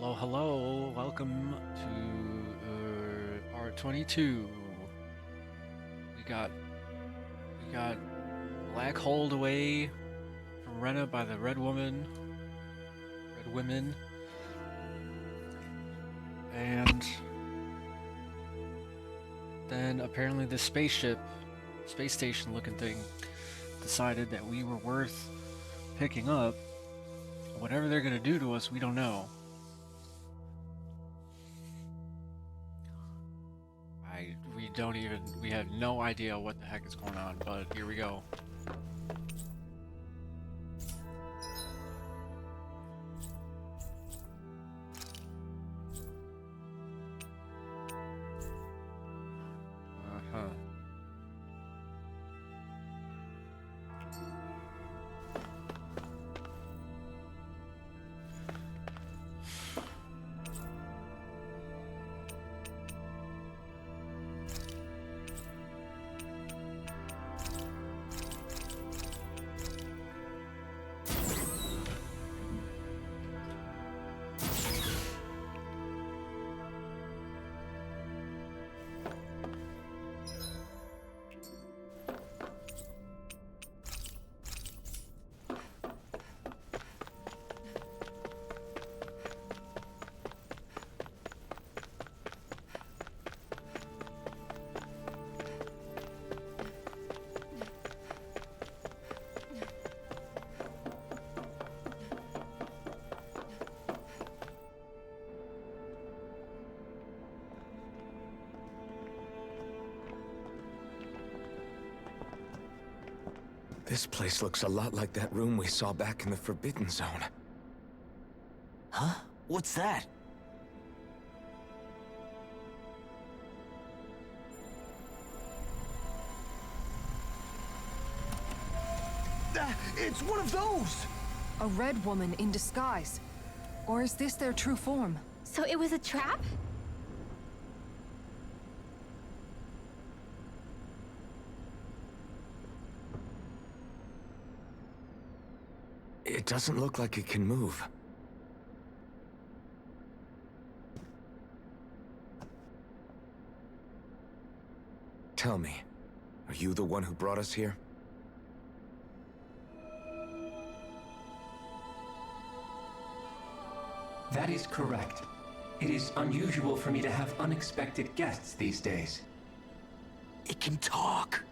Hello, hello. Welcome to part 22. We got Black holed away from Rena by the Red Women. Red Women. And then apparently the spaceship, space station looking thing, decided that we were worth picking up. Whatever they're gonna do to us, we don't know. We have no idea what the heck is going on, but here we go. This place looks a lot like that room we saw back in the Forbidden Zone. Huh? What's that? It's one of those! A red woman in disguise. Or is this their true form? So it was a trap? It doesn't look like it can move. Tell me, are you the one who brought us here? That is correct. It is unusual for me to have unexpected guests these days. It can talk!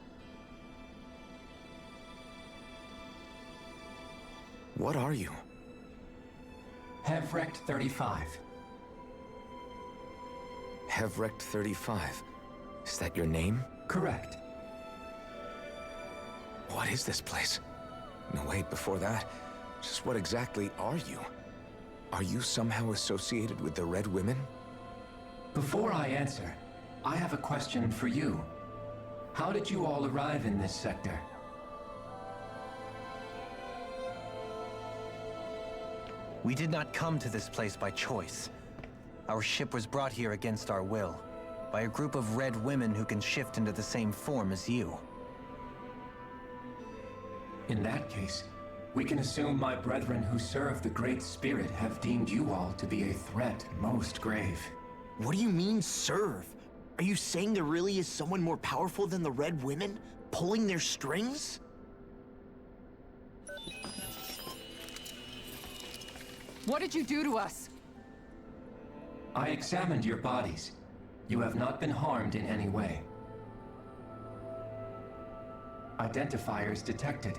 What are you? Hevrekt 35. Hevrekt 35. Is that your name? Correct. What is this place? No, wait, before that, just what exactly are you? Are you somehow associated with the Red Women? Before I answer, I have a question for you. How did you all arrive in this sector? We did not come to this place by choice. Our ship was brought here against our will, by a group of red women who can shift into the same form as you. In that case, we can assume my brethren who serve the Great Spirit have deemed you all to be a threat most grave. What do you mean, serve? Are you saying there really is someone more powerful than the Red Women, pulling their strings? What did you do to us? I examined your bodies. You have not been harmed in any way. Identifiers detected.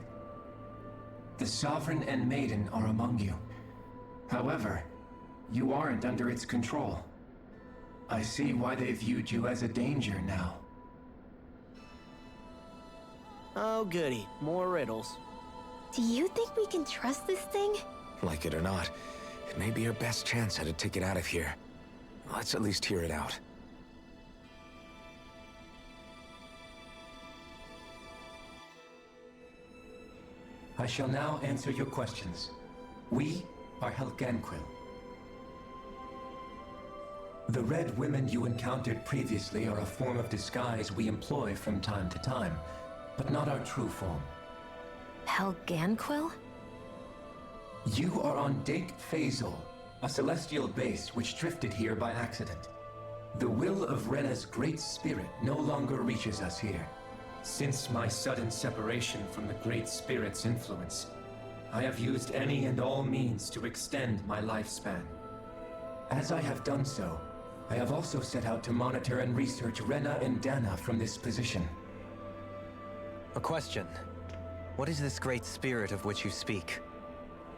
The Sovereign and Maiden are among you. However, you aren't under its control. I see why they viewed you as a danger now. Oh goody, more riddles. Do you think we can trust this thing? Like it or not, it may be our best chance at a ticket out of here. Let's at least hear it out. I shall now answer your questions. We are Helganquil. The Red Women you encountered previously are a form of disguise we employ from time to time, but not our true form. Helganquil? You are on Daeq Faezol, a celestial base which drifted here by accident. The will of Rena's great spirit no longer reaches us here. Since my sudden separation from the Great Spirit's influence, I have used any and all means to extend my lifespan. As I have done so, I have also set out to monitor and research Rena and Dahna from this position. A question. What is this great spirit of which you speak?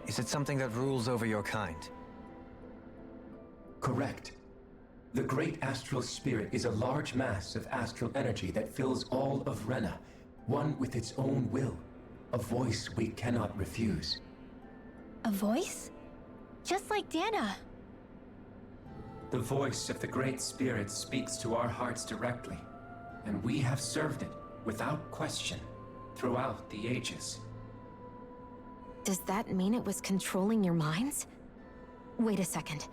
Is it something that rules over your kind? Correct. The Great Astral Spirit is a large mass of astral energy that fills all of Rena, one with its own will, a voice we cannot refuse. A voice? Just like Dahna. The voice of the Great Spirit speaks to our hearts directly, and we have served it without question throughout the ages. Does that mean it was controlling your minds? Wait a second.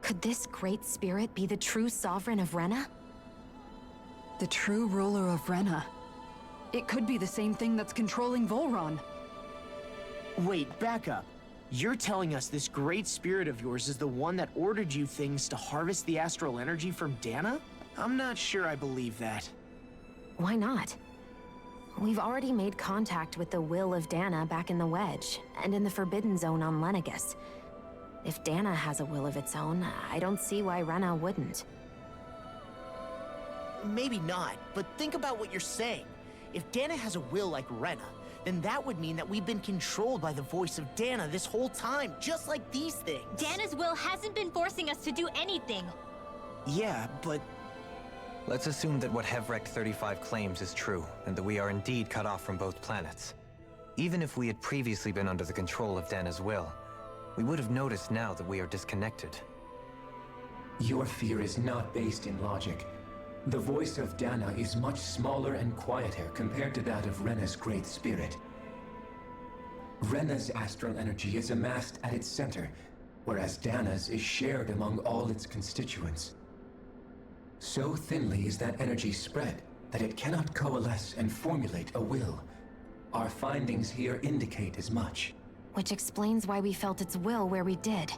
Could this great spirit be the true sovereign of Rena? The true ruler of Rena. It could be the same thing that's controlling Volron. Wait, back up. You're telling us this great spirit of yours is the one that ordered you things to harvest the astral energy from Dahna? I'm not sure I believe that. Why not? We've already made contact with the will of Dahna back in the Wedge, and in the Forbidden Zone on Lenegus. If Dahna has a will of its own, I don't see why Rena wouldn't. Maybe not, but think about what you're saying. If Dahna has a will like Rena, then that would mean that we've been controlled by the voice of Dahna this whole time, just like these things. Dahna's will hasn't been forcing us to do anything. Yeah, but Let's assume that what Hevrekt 35 claims is true, and that we are indeed cut off from both planets. Even if we had previously been under the control of Dahna's will, we would have noticed now that we are disconnected. Your fear is not based in logic. The voice of Dahna is much smaller and quieter compared to that of Rena's great spirit. Rena's astral energy is amassed at its center, whereas Dahna's is shared among all its constituents. So thinly is that energy spread that it cannot coalesce and formulate a will. Our findings here indicate as much. Which explains why we felt its will where we did.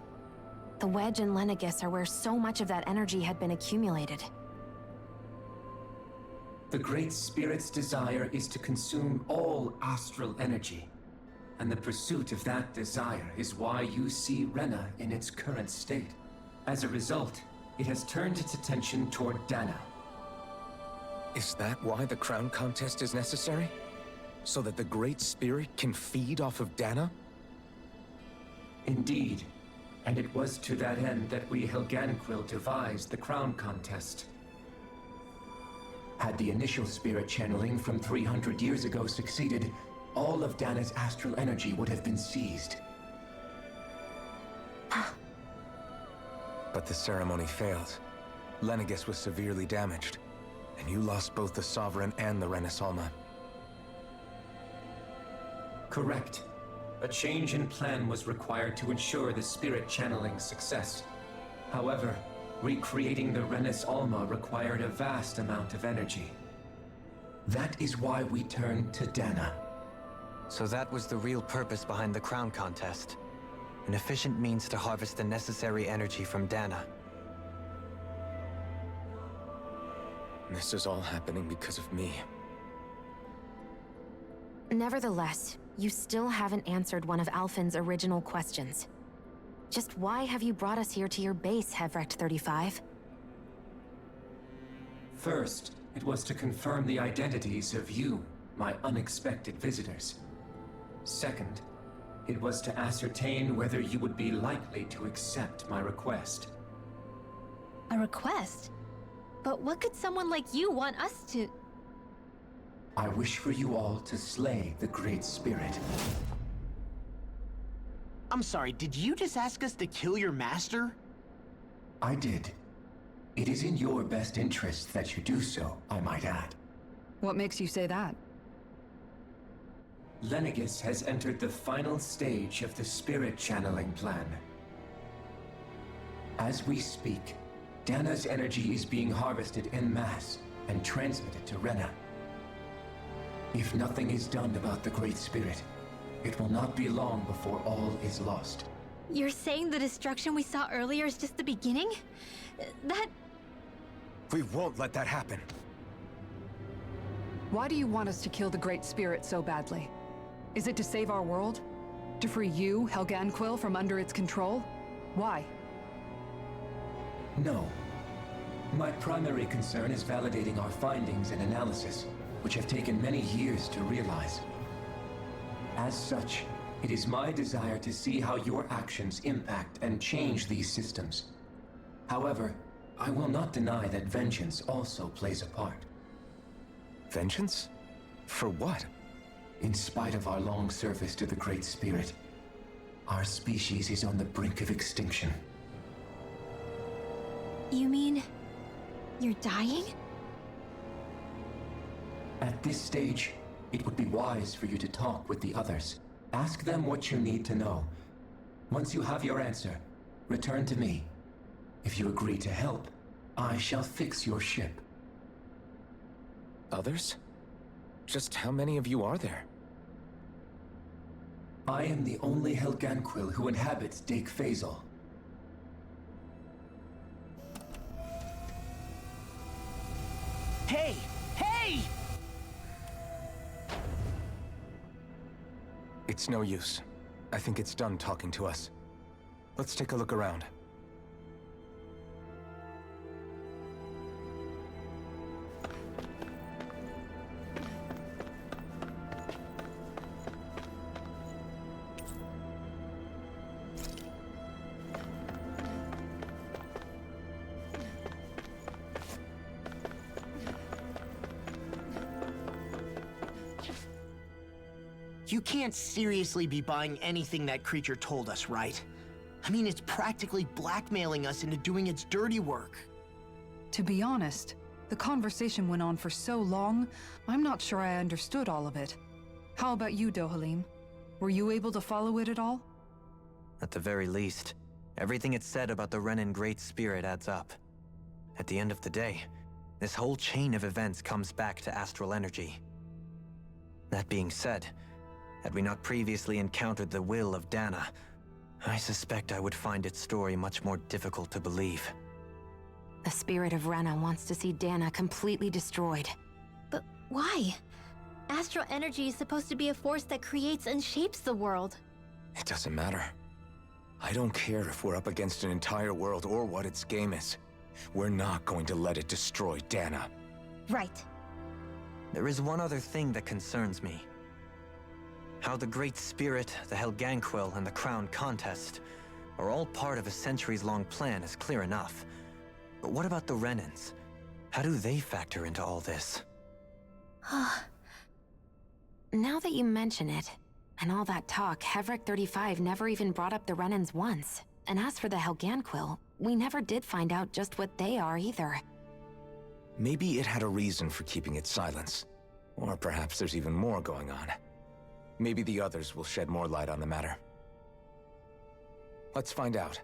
The Wedge and Lenegus are where so much of that energy had been accumulated. The Great Spirit's desire is to consume all astral energy, and the pursuit of that desire is why you see Rena in its current state. As a result, it has turned its attention toward Dahna. Is that why the crown contest is necessary? So that the Great Spirit can feed off of Dahna? Indeed, and it was to that end that we Helganquil devised the crown contest. Had the initial spirit channeling from 300 years ago succeeded, all of Dahna's astral energy would have been seized. But the ceremony failed. Lenegus was severely damaged, and you lost both the Sovereign and the Renans Alma. Correct. A change in plan was required to ensure the spirit channeling's success. However, recreating the Renans Alma required a vast amount of energy. That is why we turned to Dahna. So that was the real purpose behind the crown contest. An efficient means to harvest the necessary energy from Dahna. This is all happening because of me. Nevertheless, you still haven't answered one of Alphen's original questions. Just why have you brought us here to your base, Hevrekt 35? First, it was to confirm the identities of you, my unexpected visitors. Second, it was to ascertain whether you would be likely to accept my request. A request? But what could someone like you want us to... I wish for you all to slay the Great Spirit. I'm sorry, did you just ask us to kill your master? I did. It is in your best interest that you do so, I might add. What makes you say that? Lenegus has entered the final stage of the spirit channeling plan. As we speak, Dahna's energy is being harvested en masse and transmitted to Rena. If nothing is done about the Great Spirit, it will not be long before all is lost. You're saying the destruction we saw earlier is just the beginning? That... We won't let that happen. Why do you want us to kill the Great Spirit so badly? Is it to save our world? To free you, Helganquil, from under its control? Why? No. My primary concern is validating our findings and analysis, which have taken many years to realize. As such, it is my desire to see how your actions impact and change these systems. However, I will not deny that vengeance also plays a part. Vengeance? For what? In spite of our long service to the Great Spirit, our species is on the brink of extinction. You mean... you're dying? At this stage, it would be wise for you to talk with the others. Ask them what you need to know. Once you have your answer, return to me. If you agree to help, I shall fix your ship. Others? Just how many of you are there? I am the only Helganquil who inhabits Daeq Faezol. Hey! Hey! It's no use. I think it's done talking to us. Let's take a look around. You can't seriously be buying anything that creature told us, right? I mean, it's practically blackmailing us into doing its dirty work. To be honest, the conversation went on for so long, I'm not sure I understood all of it. How about you, Dohalim? Were you able to follow it at all? At the very least, everything it said about the Renan Great Spirit adds up. At the end of the day, this whole chain of events comes back to astral energy. That being said, had we not previously encountered the will of Dahna, I suspect I would find its story much more difficult to believe. The spirit of Renna wants to see Dahna completely destroyed. But why? Astral energy is supposed to be a force that creates and shapes the world. It doesn't matter. I don't care if we're up against an entire world or what its game is. We're not going to let it destroy Dahna. Right. There is one other thing that concerns me. How the Great Spirit, the Helganquil, and the Crown Contest are all part of a centuries-long plan is clear enough. But what about the Renans? How do they factor into all this? Now that you mention it, and all that talk, Hevrekt 35 never even brought up the Renans once. And as for the Helganquil, we never did find out just what they are either. Maybe it had a reason for keeping its silence. Or perhaps there's even more going on. Maybe the others will shed more light on the matter. Let's find out.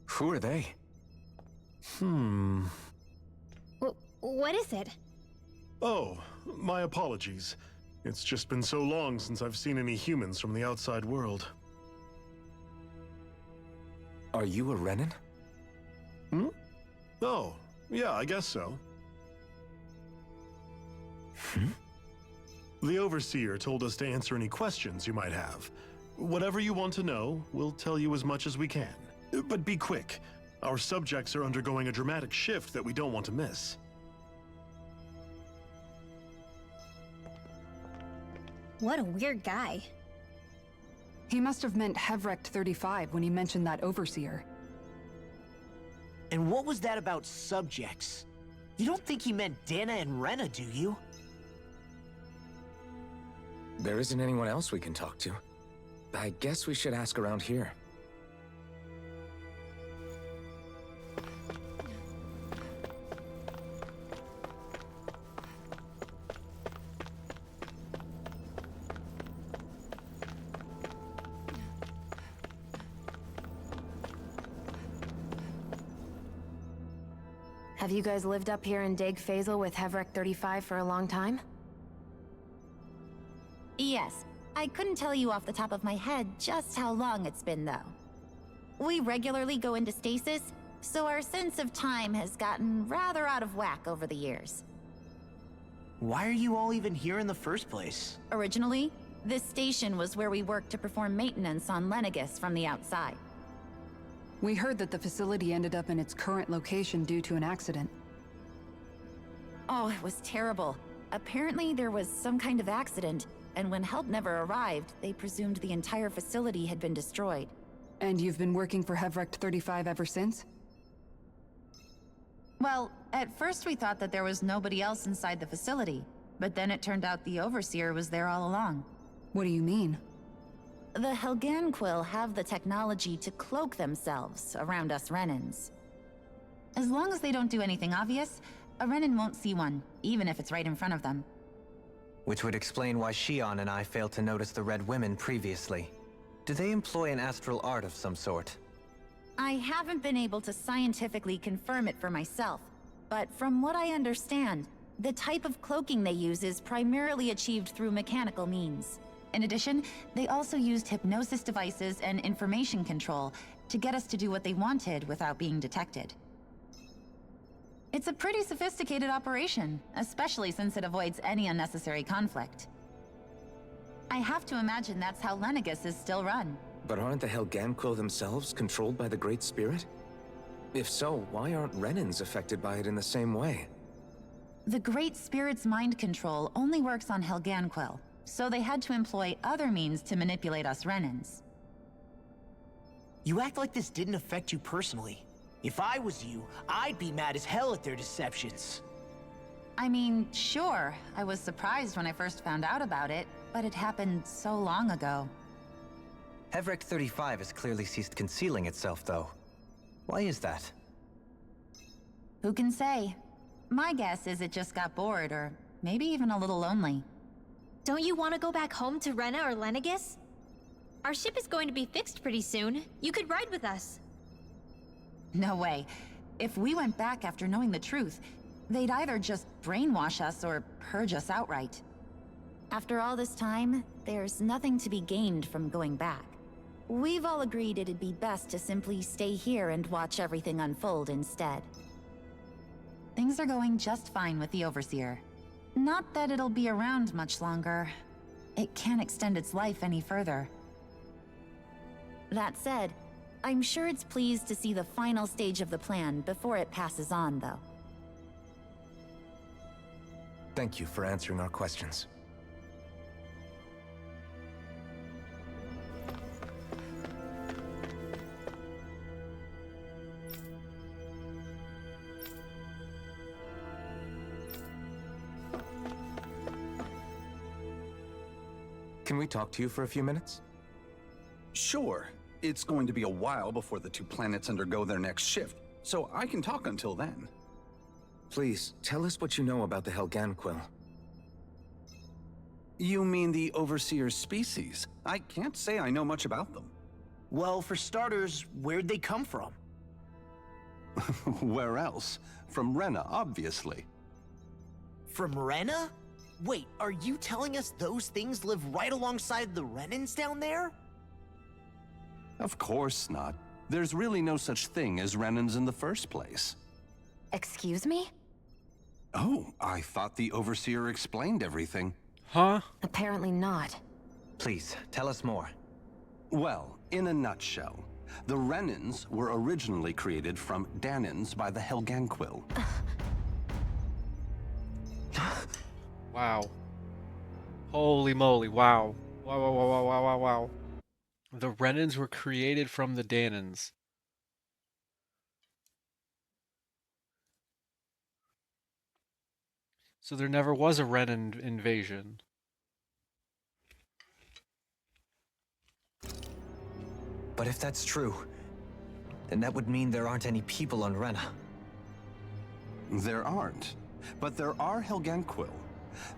Who are they? What is it? Oh, my apologies. It's just been so long since I've seen any humans from the outside world. Are you a Renan? Hmm? Oh, yeah, I guess so. The Overseer told us to answer any questions you might have. Whatever you want to know, we'll tell you as much as we can. But be quick. Our subjects are undergoing a dramatic shift that we don't want to miss. What a weird guy. He must have meant Hevrekt 35 when he mentioned that Overseer. And what was that about subjects? You don't think he meant Dahna and Rena, do you? There isn't anyone else we can talk to. I guess we should ask around here. Have you guys lived up here in Daeq Faezol with Hevrekt 35 for a long time? Yes. I couldn't tell you off the top of my head just how long it's been, though. We regularly go into stasis, so our sense of time has gotten rather out of whack over the years. Why are you all even here in the first place? Originally, this station was where we worked to perform maintenance on Lenegis from the outside. We heard that the facility ended up in its current location due to an accident. Oh, it was terrible. Apparently there was some kind of accident, and when help never arrived, they presumed the entire facility had been destroyed. And you've been working for Hevrekt 35 ever since? Well, at first we thought that there was nobody else inside the facility, but then it turned out the Overseer was there all along. What do you mean? The Helganquil have the technology to cloak themselves around us Renans. As long as they don't do anything obvious, a Renan won't see one, even if it's right in front of them. Which would explain why Shionne and I failed to notice the Red Women previously. Do they employ an astral art of some sort? I haven't been able to scientifically confirm it for myself, but from what I understand, the type of cloaking they use is primarily achieved through mechanical means. In addition, they also used hypnosis devices and information control to get us to do what they wanted without being detected. It's a pretty sophisticated operation, especially since it avoids any unnecessary conflict. I have to imagine that's how Lenegis is still run. But aren't the Helganquil themselves controlled by the Great Spirit? If so, why aren't Renans affected by it in the same way? The Great Spirit's mind control only works on Helganquil, so they had to employ other means to manipulate us Renans. You act like this didn't affect you personally. If I was you, I'd be mad as hell at their deceptions. I mean, sure, I was surprised when I first found out about it, but it happened so long ago. Hevrekt 35 has clearly ceased concealing itself, though. Why is that? Who can say? My guess is it just got bored, or maybe even a little lonely. Don't you want to go back home to Rena or Lenegis? Our ship is going to be fixed pretty soon. You could ride with us. No way. If we went back after knowing the truth, they'd either just brainwash us or purge us outright. After all this time, there's nothing to be gained from going back. We've all agreed it'd be best to simply stay here and watch everything unfold instead. Things are going just fine with the Overseer. Not that it'll be around much longer. It can't extend its life any further. That said, I'm sure it's pleased to see the final stage of the plan before it passes on, though. Thank you for answering our questions. Can we talk to you for a few minutes? Sure. It's going to be a while before the two planets undergo their next shift, so I can talk until then. Please, tell us what you know about the Helganquil. You mean the Overseer's species? I can't say I know much about them. Well, for starters, where'd they come from? Where else? From Rena, obviously. From Rena? Wait, are you telling us those things live right alongside the Renans down there? Of course not. There's really no such thing as Renans in the first place. Excuse me? Oh, I thought the Overseer explained everything. Huh? Apparently not. Please, tell us more. Well, in a nutshell, the Renans were originally created from Dahnans by the Helganquil. Wow. Holy moly, wow. Wow, wow, wow, wow, wow, wow, wow. The Renans were created from the Dahnans. So there never was a Renan invasion. But if that's true, then that would mean there aren't any people on Rena. There aren't, but there are Helganquil.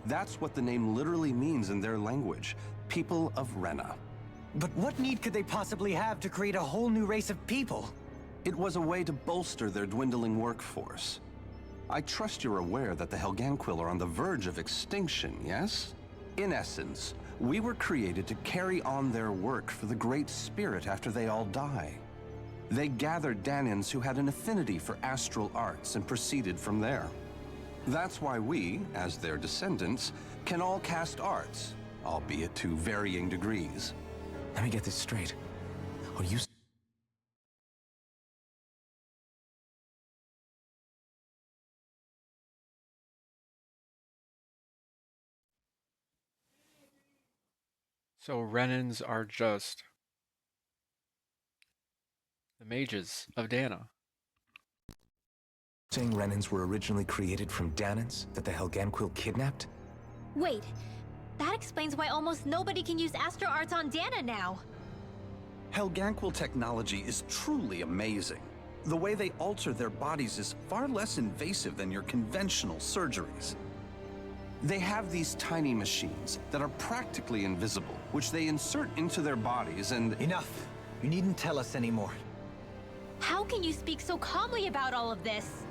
That's what the name literally means in their language, people of Rena. But what need could they possibly have to create a whole new race of people? It was a way to bolster their dwindling workforce. I trust you're aware that the Helganquil are on the verge of extinction, yes? In essence, we were created to carry on their work for the Great Spirit after they all die. They gathered Dahnans who had an affinity for astral arts and proceeded from there. That's why we, as their descendants, can all cast arts, albeit to varying degrees. Let me get this straight. Are you... So Renans are just the mages of Dahna. saying Renans were originally created from Dahnans that the Helganquil kidnapped? Wait, that explains why almost nobody can use astro arts on Dahna now. Helganquil technology is truly amazing. The way they alter their bodies is far less invasive than your conventional surgeries. They have these tiny machines that are practically invisible, which they insert into their bodies and... Enough! You needn't tell us anymore. How can you speak so calmly about all of this?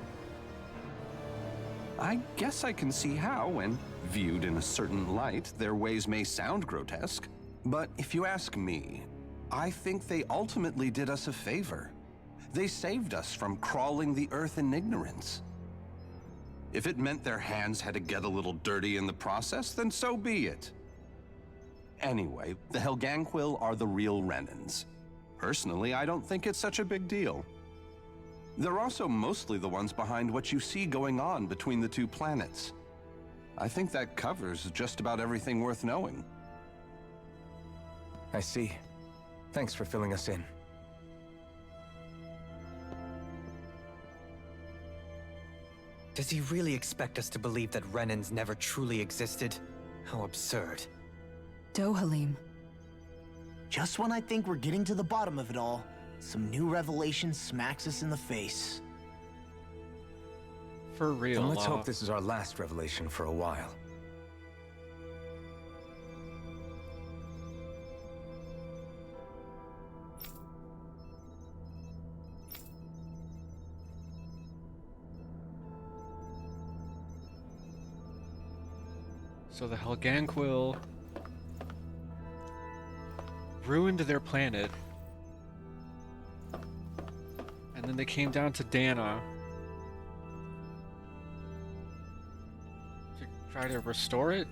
I guess I can see how, when viewed in a certain light, their ways may sound grotesque. But if you ask me, I think they ultimately did us a favor. They saved us from crawling the earth in ignorance. If it meant their hands had to get a little dirty in the process, then so be it. Anyway, the Helganquil are the real Renans. Personally, I don't think it's such a big deal. They're also mostly the ones behind what you see going on between the two planets. I think that covers just about everything worth knowing. I see. Thanks for filling us in. Does he really expect us to believe that Renans never truly existed? How absurd. Dohalim. Just when I think we're getting to the bottom of it all, some new revelation smacks us in the face. For real. Then let's hope this is our last revelation for a while. So the Helganquil ruined their planet, and then they came down to Dahna to try to restore it.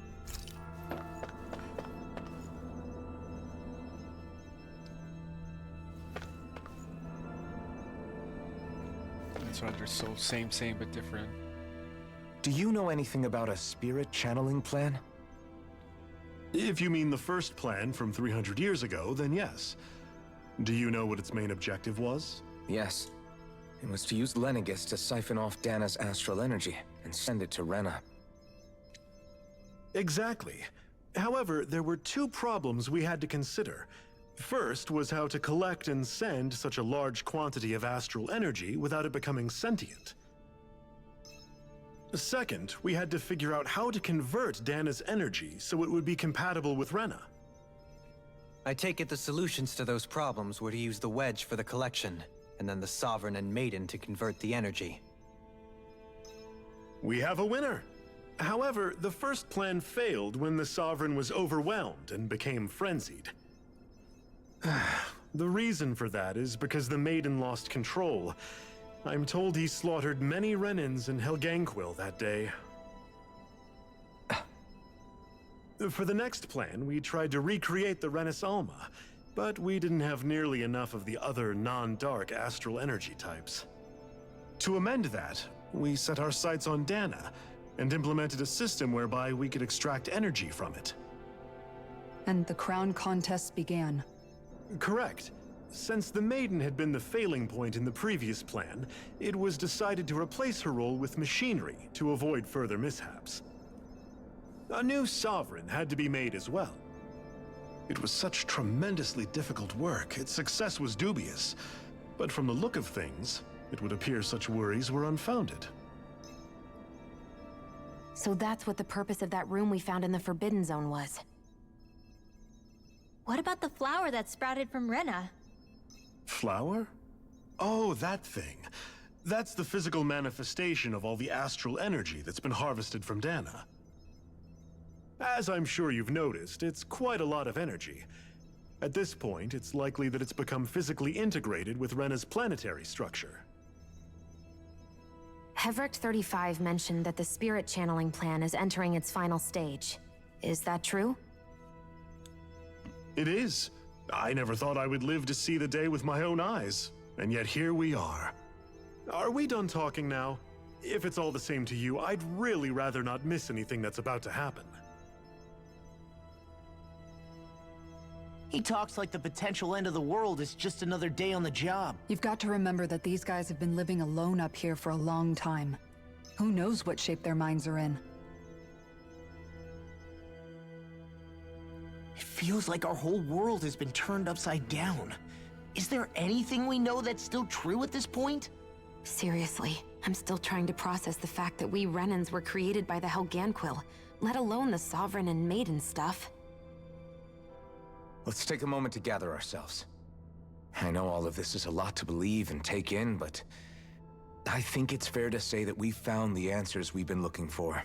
That's why they're so same but different. Do you know anything about a spirit channeling plan? If you mean the first plan from 300 years ago, then yes. Do you know what its main objective was? Yes. It was to use Lenegis to siphon off Dahna's astral energy and send it to Rena. Exactly. However, there were two problems we had to consider. First was how to collect and send such a large quantity of astral energy without it becoming sentient. Second, we had to figure out how to convert Dahna's energy so it would be compatible with Rena. I take it the solutions to those problems were to use the wedge for the collection, and then the Sovereign and Maiden to convert the energy. We have a winner! However, the first plan failed when the Sovereign was overwhelmed and became frenzied. The reason for that is because the Maiden lost control. I'm told he slaughtered many Renans in Helganquil that day. For the next plan, we tried to recreate the Renans Alma, but we didn't have nearly enough of the other non-dark astral energy types. To amend that, we set our sights on Dahna and implemented a system whereby we could extract energy from it. And the crown contests began. Correct. Since the Maiden had been the failing point in the previous plan, it was decided to replace her role with machinery to avoid further mishaps. A new Sovereign had to be made as well. It was such tremendously difficult work, its success was dubious. But from the look of things, it would appear such worries were unfounded. So that's what the purpose of that room we found in the Forbidden Zone was. What about the flower that sprouted from Rena? Flower? Oh, that thing. That's the physical manifestation of all the astral energy that's been harvested from Dahna. As I'm sure you've noticed, it's quite a lot of energy. At this point, it's likely that it's become physically integrated with Rena's planetary structure. Hevrekt 35 mentioned that the spirit channeling plan is entering its final stage. Is that true? It is. I never thought I would live to see the day with my own eyes, and yet here we are. Are we done talking now? If it's all the same to you, I'd really rather not miss anything that's about to happen. He talks like the potential end of the world is just another day on the job. You've got to remember that these guys have been living alone up here for a long time. Who knows what shape their minds are in? It feels like our whole world has been turned upside down. Is there anything we know that's still true at this point? Seriously, I'm still trying to process the fact that we Renans were created by the Helganquil, let alone the Sovereign and Maiden stuff. Let's take a moment to gather ourselves. I know all of this is a lot to believe and take in, but I think it's fair to say that we've found the answers we've been looking for.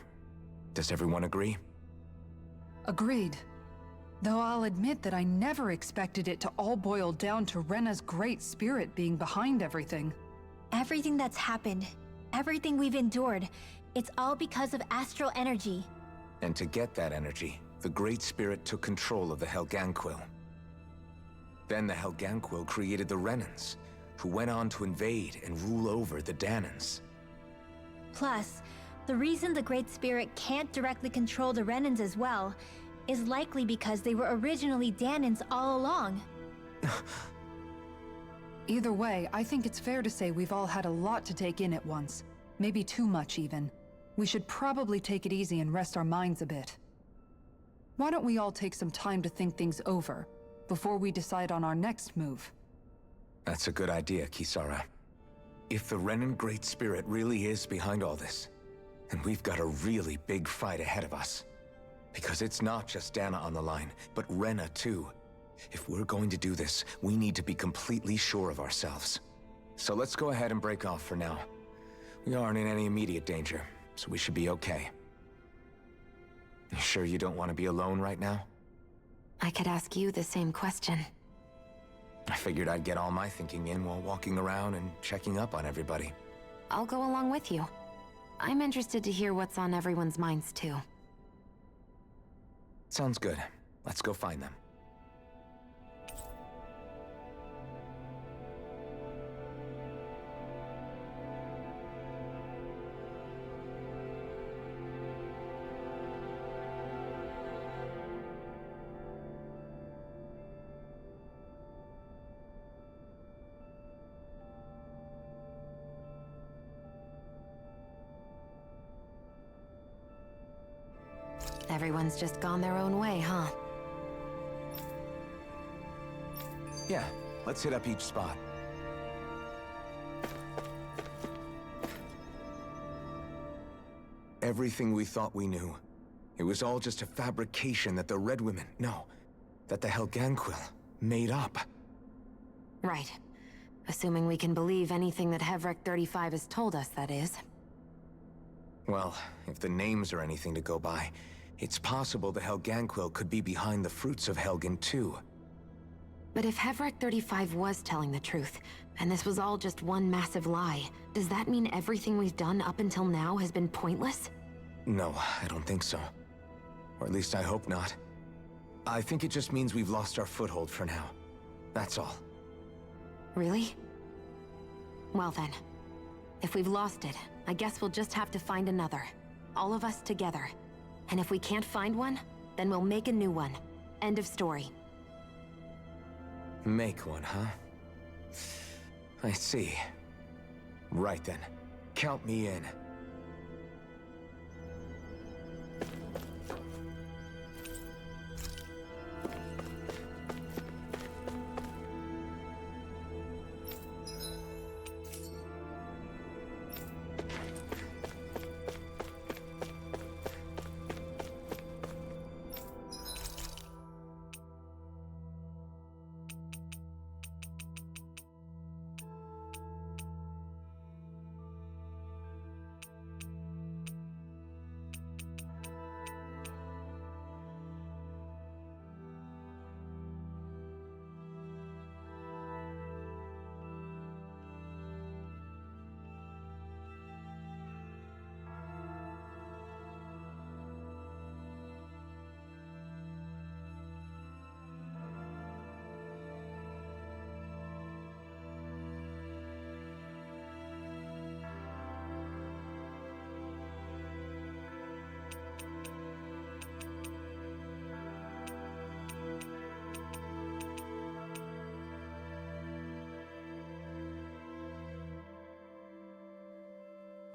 Does everyone agree? Agreed. Though I'll admit that I never expected it to all boil down to Rena's great spirit being behind everything. Everything that's happened, everything we've endured, it's all because of astral energy. And to get that energy, the Great Spirit took control of the Helganquil. Then the Helganquil created the Renans, who went on to invade and rule over the Dahnans. Plus, the reason the Great Spirit can't directly control the Renans as well is likely because they were originally Dahnans all along. Either way, I think it's fair to say we've all had a lot to take in at once. Maybe too much, even. We should probably take it easy and rest our minds a bit. Why don't we all take some time to think things over, before we decide on our next move? That's a good idea, Kisara. If the Renan Great Spirit really is behind all this, then we've got a really big fight ahead of us. Because it's not just Dahna on the line, but Rena too. If we're going to do this, we need to be completely sure of ourselves. So let's go ahead and break off for now. We aren't in any immediate danger, so we should be okay. You sure you don't want to be alone right now? I could ask you the same question. I figured I'd get all my thinking in while walking around and checking up on everybody. I'll go along with you. I'm interested to hear what's on everyone's minds too. Sounds good. Let's go find them. Everyone's just gone their own way, huh? Yeah, let's hit up each spot. Everything we thought we knew, it was all just a fabrication that the Red Women, no, that the Helganquil made up. Right. Assuming we can believe anything that Hevrekt 35 has told us, that is. Well, if the names are anything to go by, it's possible the Helganquil could be behind the fruits of Helgen too. But if Hevrekt 35 was telling the truth, and this was all just one massive lie, does that mean everything we've done up until now has been pointless? No, I don't think so. Or at least I hope not. I think it just means we've lost our foothold for now. That's all. Really? Well then, if we've lost it, I guess we'll just have to find another. All of us together. And if we can't find one, then we'll make a new one. End of story. Make one, huh? I see. Right then. Count me in.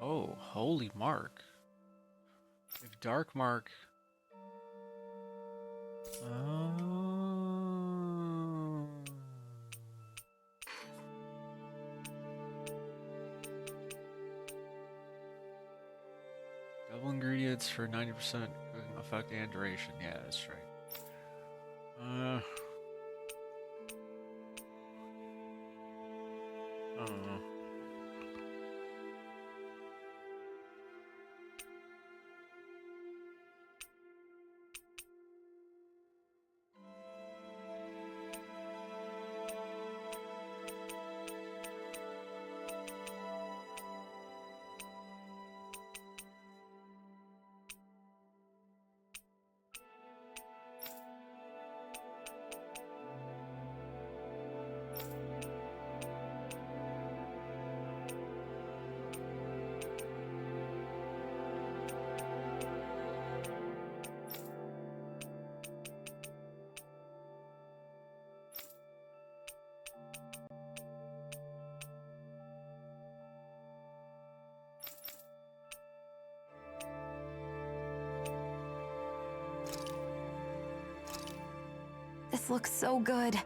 Oh, holy mark. If Dark Mark... Double ingredients for 90% cooking effect and duration. Yeah, that's right. I don't know. This looks so good.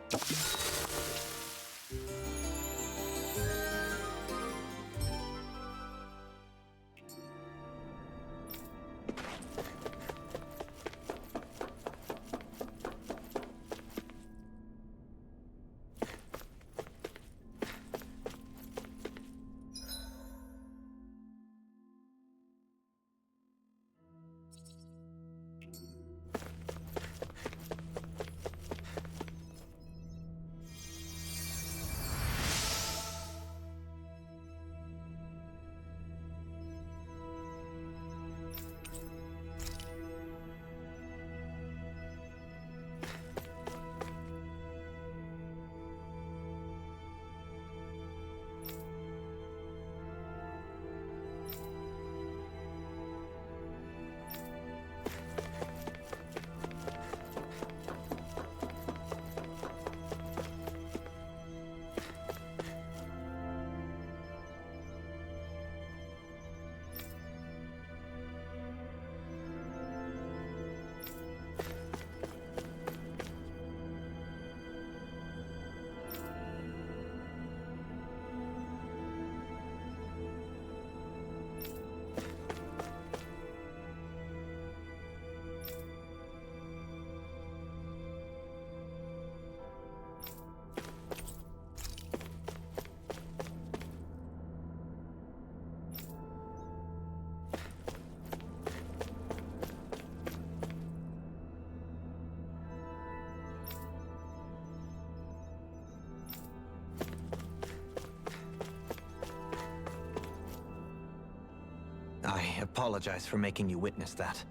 apologize for making you witness that.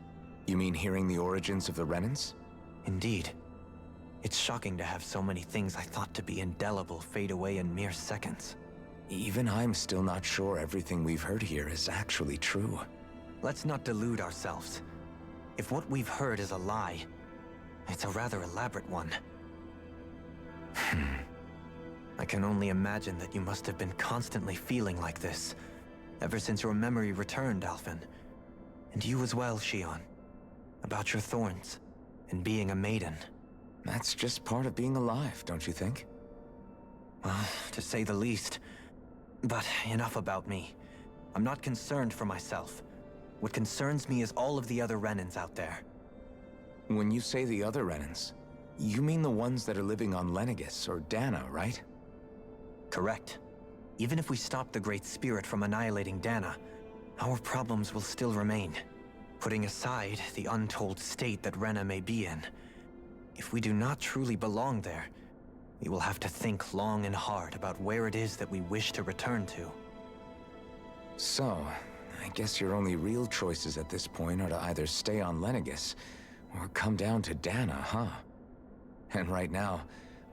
You mean hearing the origins of the Renans? Indeed. It's shocking to have so many things I thought to be indelible fade away in mere seconds. Even I'm still not sure everything we've heard here is actually true. Let's not delude ourselves. If what we've heard is a lie, it's a rather elaborate one. I can only imagine that you must have been constantly feeling like this, ever since your memory returned, Alphen. And you as well, Shionne. About your thorns, and being a maiden. That's just part of being alive, don't you think? Well, to say the least. But enough about me. I'm not concerned for myself. What concerns me is all of the other Renans out there. When you say the other Renans, you mean the ones that are living on Lenegis or Dahna, right? Correct. Even if we stop the Great Spirit from annihilating Dahna, our problems will still remain. Putting aside the untold state that Rena may be in, if we do not truly belong there, we will have to think long and hard about where it is that we wish to return to. So, I guess your only real choices at this point are to either stay on Lenegis or come down to Dahna, huh? And right now,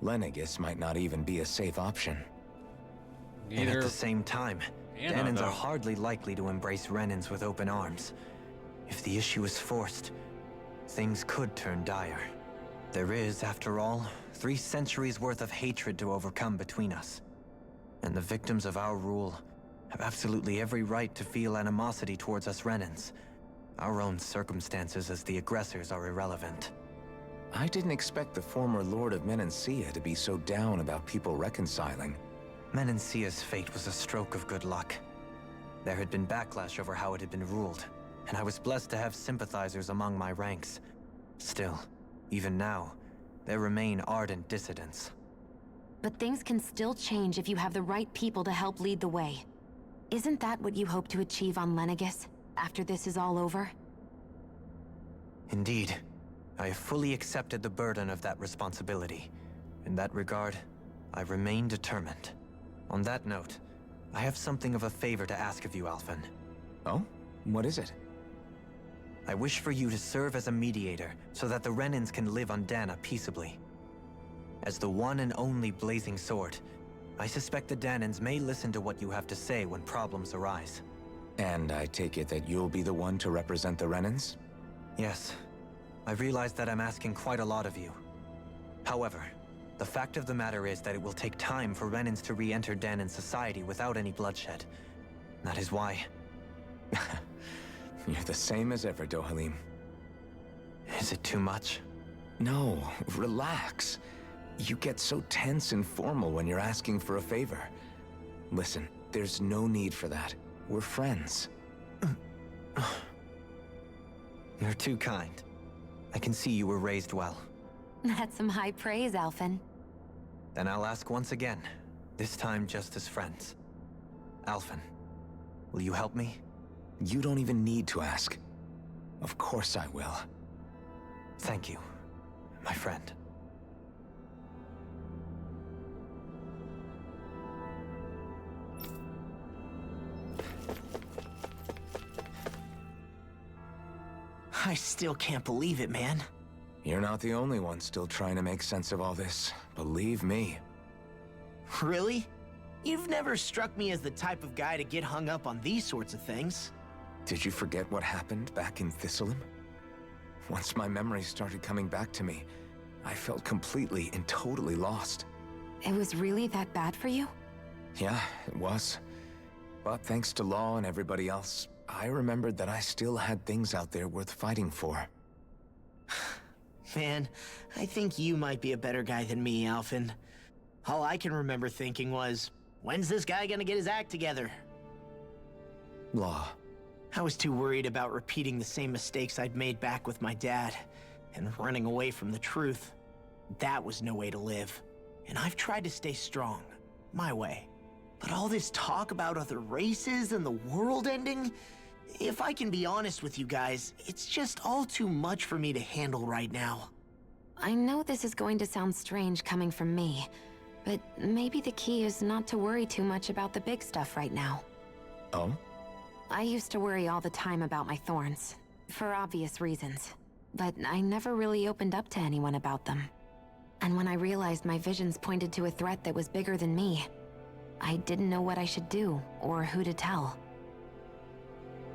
Lenegis might not even be a safe option. And at the same time, Dahna, Dahnans though. are hardly likely to embrace Renans with open arms. If the issue is forced, things could turn dire. There is, after all, 3 centuries worth of hatred to overcome between us. And the victims of our rule have absolutely every right to feel animosity towards us Renans. Our own circumstances as the aggressors are irrelevant. I didn't expect the former Lord of Menancia to be so down about people reconciling. Menancia's fate was a stroke of good luck. There had been backlash over how it had been ruled, and I was blessed to have sympathizers among my ranks. Still, even now, there remain ardent dissidents. But things can still change if you have the right people to help lead the way. Isn't that what you hope to achieve on Lenegis, after this is all over? Indeed. I have fully accepted the burden of that responsibility. In that regard, I remain determined. On that note, I have something of a favor to ask of you, Alphen. Oh? What is it? I wish for you to serve as a mediator so that the Renans can live on Dahna peaceably. As the one and only Blazing Sword, I suspect the Dahnans may listen to what you have to say when problems arise. And I take it that you'll be the one to represent the Renans? Yes. I realize that I'm asking quite a lot of you. However, the fact of the matter is that it will take time for Renans to re-enter Dahnan society without any bloodshed. That is why... You're the same as ever, Dohalim. Is it too much? No, relax. You get so tense and formal when you're asking for a favor. Listen, there's no need for that. We're friends. You're too kind. I can see you were raised well. That's some high praise, Alphen. Then I'll ask once again, this time just as friends. Alphen, will you help me? You don't even need to ask. Of course I will. Thank you, my friend. I still can't believe it, man. You're not the only one still trying to make sense of all this. Believe me. Really? You've never struck me as the type of guy to get hung up on these sorts of things. Did you forget what happened back in Thistleum? Once my memories started coming back to me, I felt completely and totally lost. It was really that bad for you? Yeah, it was. But thanks to Law and everybody else, I remembered that I still had things out there worth fighting for. Man, I think you might be a better guy than me, Alphen. All I can remember thinking was, when's this guy gonna get his act together? Law. I was too worried about repeating the same mistakes I'd made back with my dad, and running away from the truth. That was no way to live. And I've tried to stay strong, my way. But all this talk about other races and the world ending, if I can be honest with you guys, it's just all too much for me to handle right now. I know this is going to sound strange coming from me, but maybe the key is not to worry too much about the big stuff right now. Oh? I used to worry all the time about my thorns, for obvious reasons. But I never really opened up to anyone about them. And when I realized my visions pointed to a threat that was bigger than me, I didn't know what I should do, or who to tell.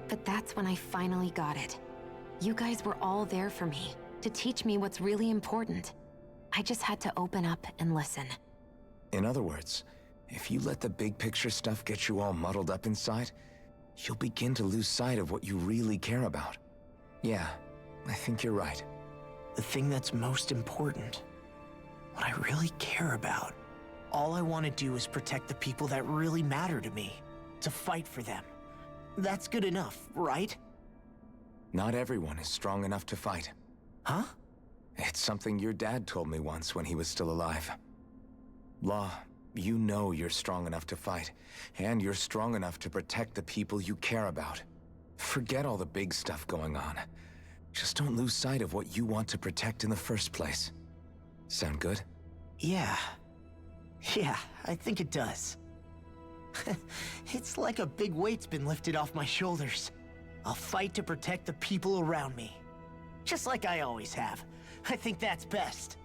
But that's when I finally got it. You guys were all there for me, to teach me what's really important. I just had to open up and listen. In other words, if you let the big picture stuff get you all muddled up inside, you'll begin to lose sight of what you really care about. Yeah, I think you're right. The thing that's most important, what I really care about. All I want to do is protect the people that really matter to me, to fight for them. That's good enough, right? Not everyone is strong enough to fight. Huh? It's something your dad told me once when he was still alive. Law, you know you're strong enough to fight, and you're strong enough to protect the people you care about. Forget all the big stuff going on. Just don't lose sight of what you want to protect in the first place. Sound good? Yeah, I think it does. It's like a big weight's been lifted off my shoulders. I'll fight to protect the people around me. Just like I always have. I think that's best.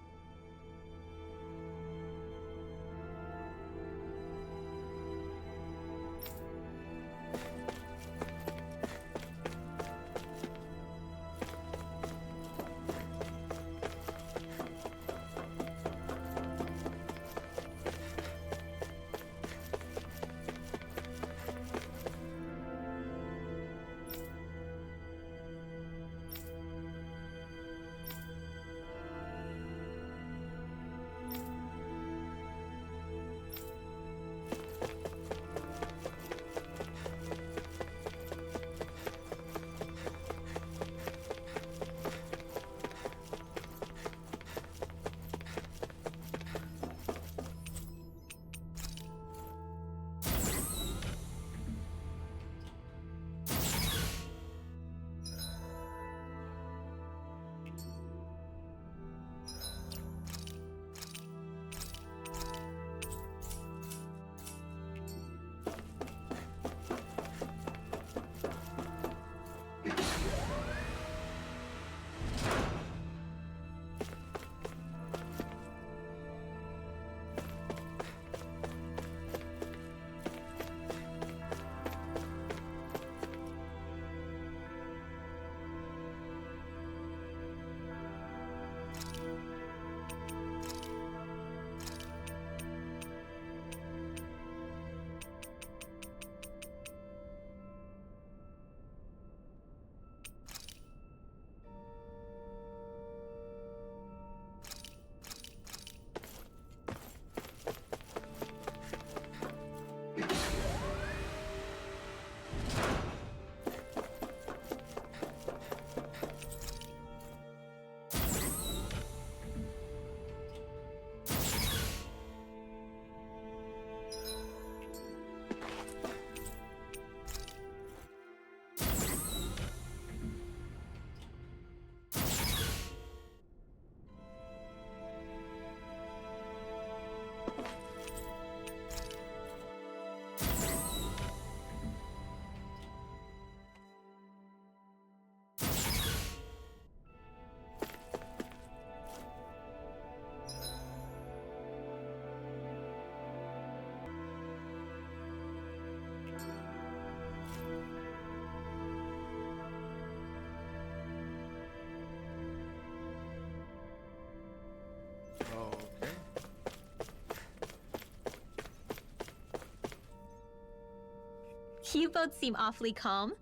You both seem awfully calm.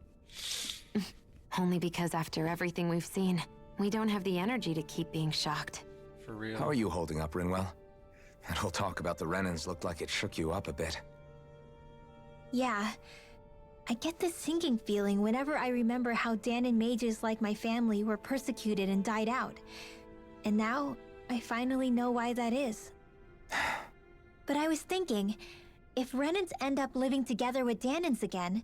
Only because after everything we've seen, we don't have the energy to keep being shocked. For real. How are you holding up, Rinwell? That whole talk about the Renans looked like it shook you up a bit. Yeah. I get this sinking feeling whenever I remember how Dahnan mages like my family were persecuted and died out. And now, I finally know why that is. But I was thinking, if Renans end up living together with Dahnans again,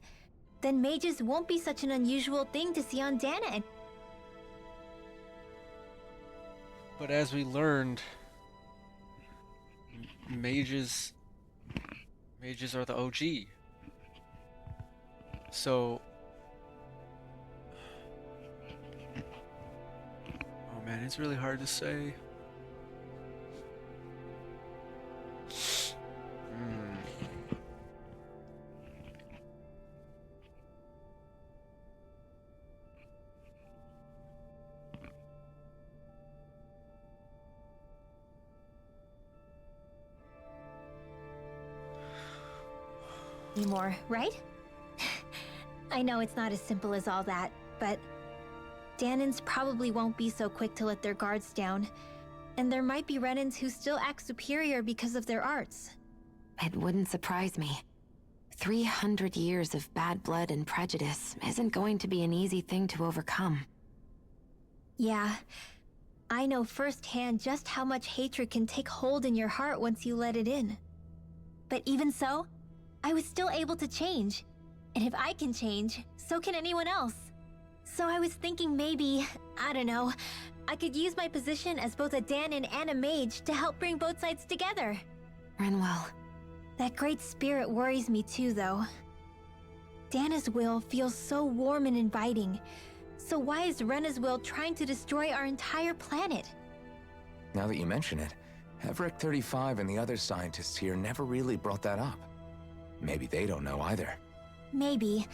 then mages won't be such an unusual thing to see on Dahna. But as we learned, mages are the OG. So man, it's really hard to say. Any more, right? I know it's not as simple as all that, but Dahnans probably won't be so quick to let their guards down. And there might be Renans who still act superior because of their arts. It wouldn't surprise me. 300 years of bad blood and prejudice isn't going to be an easy thing to overcome. Yeah. I know firsthand just how much hatred can take hold in your heart once you let it in. But even so, I was still able to change. And if I can change, so can anyone else. So I was thinking maybe, I don't know, I could use my position as both a Dahnan and a mage to help bring both sides together. Renwell. That great spirit worries me too, though. Dahna's will feels so warm and inviting. So why is Rena's will trying to destroy our entire planet? Now that you mention it, Hevrekt 35 and the other scientists here never really brought that up. Maybe they don't know either. Maybe.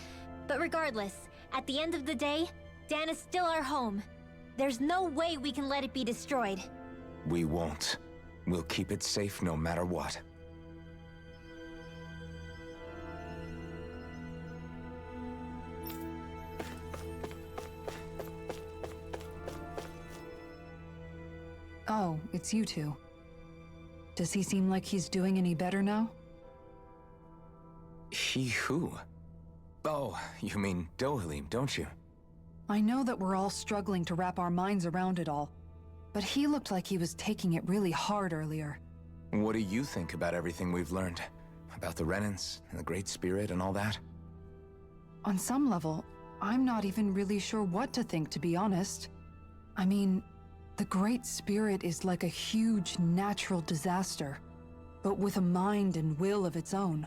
But regardless, at the end of the day, Dahna's still our home. There's no way we can let it be destroyed. We won't. We'll keep it safe no matter what. Oh, it's you two. Does he seem like he's doing any better now? He who? Oh, you mean Dohalim, don't you? I know that we're all struggling to wrap our minds around it all, but he looked like he was taking it really hard earlier. What do you think about everything we've learned? About the Renans and the Great Spirit and all that? On some level, I'm not even really sure what to think, to be honest. I mean, the Great Spirit is like a huge natural disaster, but with a mind and will of its own.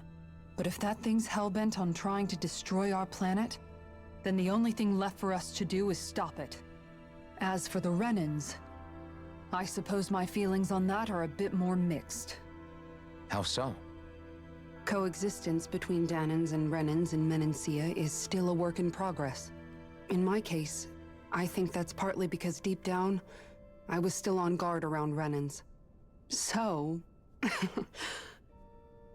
But if that thing's hellbent on trying to destroy our planet, then the only thing left for us to do is stop it. As for the Renans, I suppose my feelings on that are a bit more mixed. How so? Coexistence between Dahnans and Renans in Menancia is still a work in progress. In my case, I think that's partly because deep down, I was still on guard around Renans. So,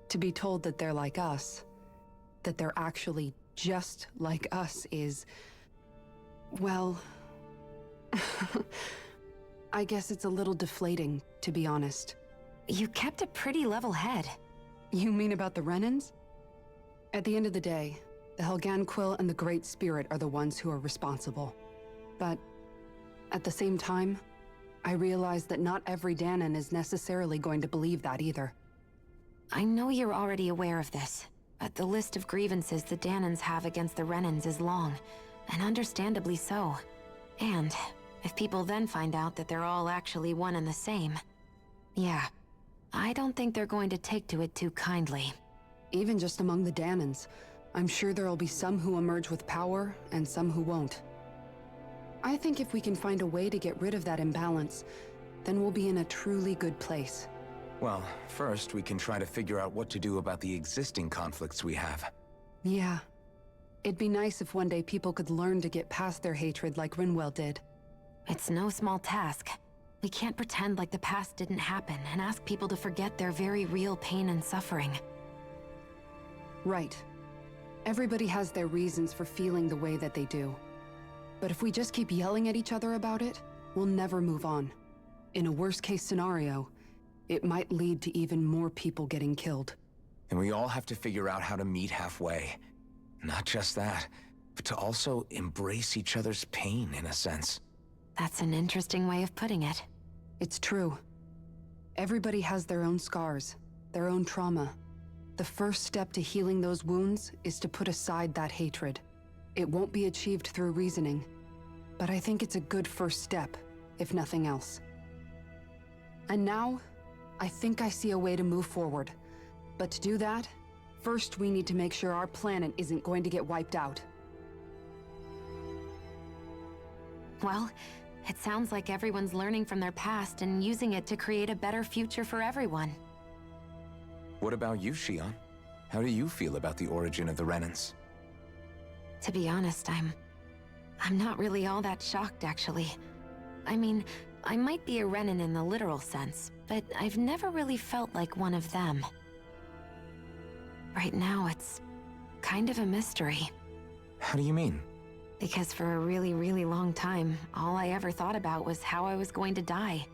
to be told that they're like us, that they're actually just like us is, well, I guess it's a little deflating, to be honest. You kept a pretty level head. You mean about the Renans? At the end of the day, the Helganquil and the Great Spirit are the ones who are responsible. But at the same time, I realize that not every Dahnan is necessarily going to believe that either. I know you're already aware of this, but the list of grievances the Dahnans have against the Renans is long, and understandably so. And if people then find out that they're all actually one and the same, yeah, I don't think they're going to take to it too kindly. Even just among the Dahnans, I'm sure there'll be some who emerge with power and some who won't. I think if we can find a way to get rid of that imbalance, then we'll be in a truly good place. Well, first we can try to figure out what to do about the existing conflicts we have. Yeah. It'd be nice if one day people could learn to get past their hatred like Rinwell did. It's no small task. We can't pretend like the past didn't happen and ask people to forget their very real pain and suffering. Right. Everybody has their reasons for feeling the way that they do. But if we just keep yelling at each other about it, we'll never move on. In a worst-case scenario, it might lead to even more people getting killed. And we all have to figure out how to meet halfway. Not just that, but to also embrace each other's pain, in a sense. That's an interesting way of putting it. It's true. Everybody has their own scars, their own trauma. The first step to healing those wounds is to put aside that hatred. It won't be achieved through reasoning, but I think it's a good first step, if nothing else. And now, I think I see a way to move forward. But to do that, first we need to make sure our planet isn't going to get wiped out. Well, It sounds like everyone's learning from their past and using it to create a better future for everyone. What about you, Shionne? How do you feel about the origin of the Renans? To be honest, I'm not really all that shocked, actually. I mean, I might be a Renan in the literal sense, but I've never really felt like one of them. Right now, it's kind of a mystery. How do you mean? Because for a really, really long time, all I ever thought about was how I was going to die.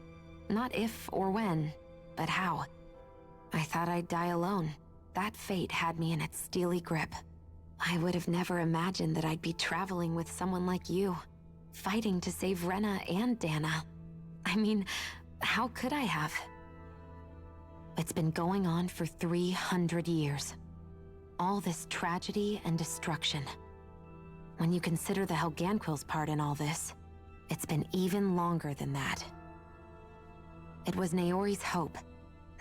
Not if or when, but how. I thought I'd die alone. That fate had me in its steely grip. I would have never imagined that I'd be traveling with someone like you, fighting to save Rena and Dahna. I mean, how could I have? It's been going on for 300 years. All this tragedy and destruction. When you consider the Helganquil's part in all this, it's been even longer than that. It was Naori's hope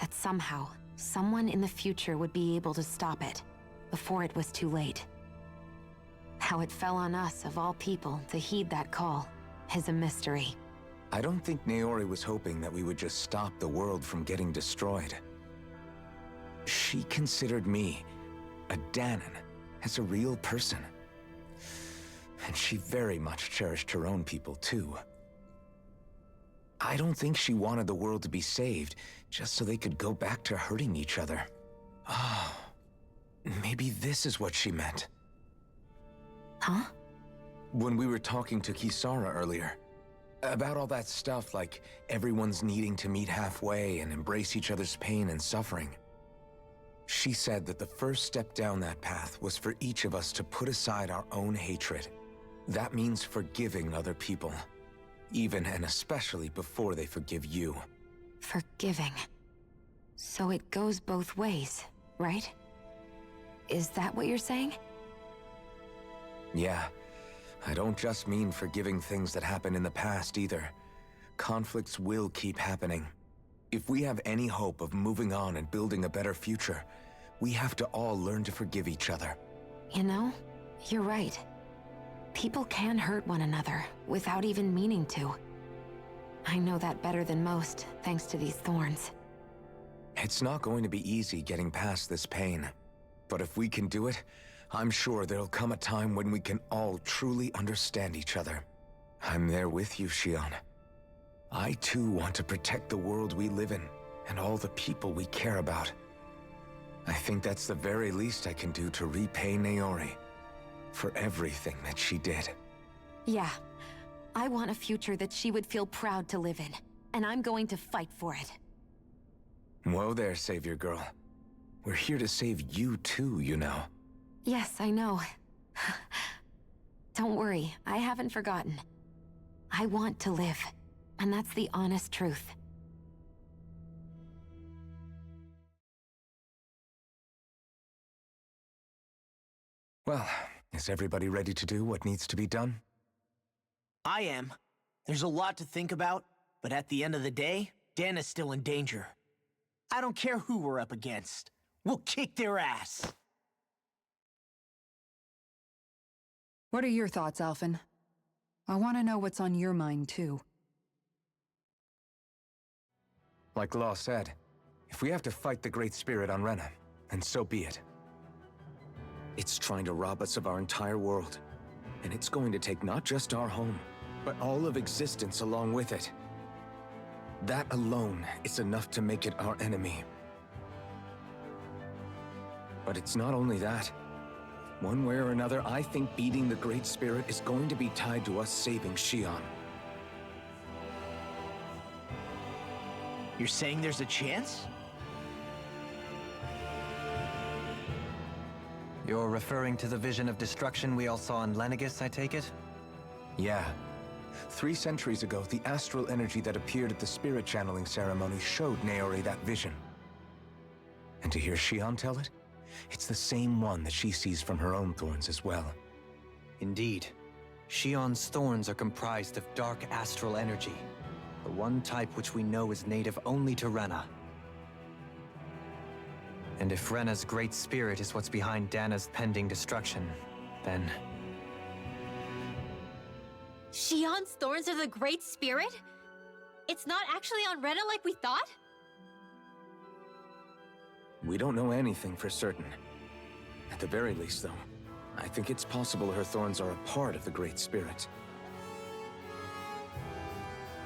that somehow, someone in the future would be able to stop it, before it was too late. How it fell on us, of all people, to heed that call, is a mystery. I don't think Naori was hoping that we would just stop the world from getting destroyed. She considered me, a Dahnan, as a real person. And she very much cherished her own people, too. I don't think she wanted the world to be saved, just so they could go back to hurting each other. Oh, maybe this is what she meant. Huh? When we were talking to Kisara earlier, about all that stuff like everyone's needing to meet halfway and embrace each other's pain and suffering. She said that the first step down that path was for each of us to put aside our own hatred. That means forgiving other people, even and especially before they forgive you. Forgiving. So it goes both ways, right? Is that what you're saying? Yeah. I don't just mean forgiving things that happened in the past either. Conflicts will keep happening. If we have any hope of moving on and building a better future, we have to all learn to forgive each other. You know, you're right. People can hurt one another without even meaning to. I know that better than most, thanks to these thorns. It's not going to be easy getting past this pain. But if we can do it, I'm sure there'll come a time when we can all truly understand each other. I'm there with you, Shionne. I too want to protect the world we live in, and all the people we care about. I think that's the very least I can do to repay Naori for everything that she did. Yeah. I want a future that she would feel proud to live in, and I'm going to fight for it. Whoa there, Savior Girl. We're here to save you too, you know. Yes, I know. Don't worry, I haven't forgotten. I want to live, and that's the honest truth. Well, is everybody ready to do what needs to be done? I am. There's a lot to think about, but at the end of the day, Dahna's still in danger. I don't care who we're up against. We'll kick their ass. What are your thoughts, Alphen? I want to know what's on your mind, too. Like Law said, if we have to fight the Great Spirit on Rena, then so be it. It's trying to rob us of our entire world, and it's going to take not just our home, but all of existence along with it. That alone is enough to make it our enemy. But it's not only that. One way or another, I think beating the Great Spirit is going to be tied to us saving Shionne. You're saying there's a chance? You're referring to the vision of destruction we all saw in Lenegis, I take it? Yeah. 3 centuries ago, the astral energy that appeared at the spirit channeling ceremony showed Naori that vision. And to hear Shionne tell it, it's the same one that she sees from her own thorns as well. Indeed. Shionne's thorns are comprised of dark astral energy, the one type which we know is native only to Rena. And if Rena's great spirit is what's behind Dahna's pending destruction, then... Shionne's thorns are the Great Spirit? It's not actually on Rena like we thought? We don't know anything for certain. At the very least, though, I think it's possible her thorns are a part of the Great Spirit.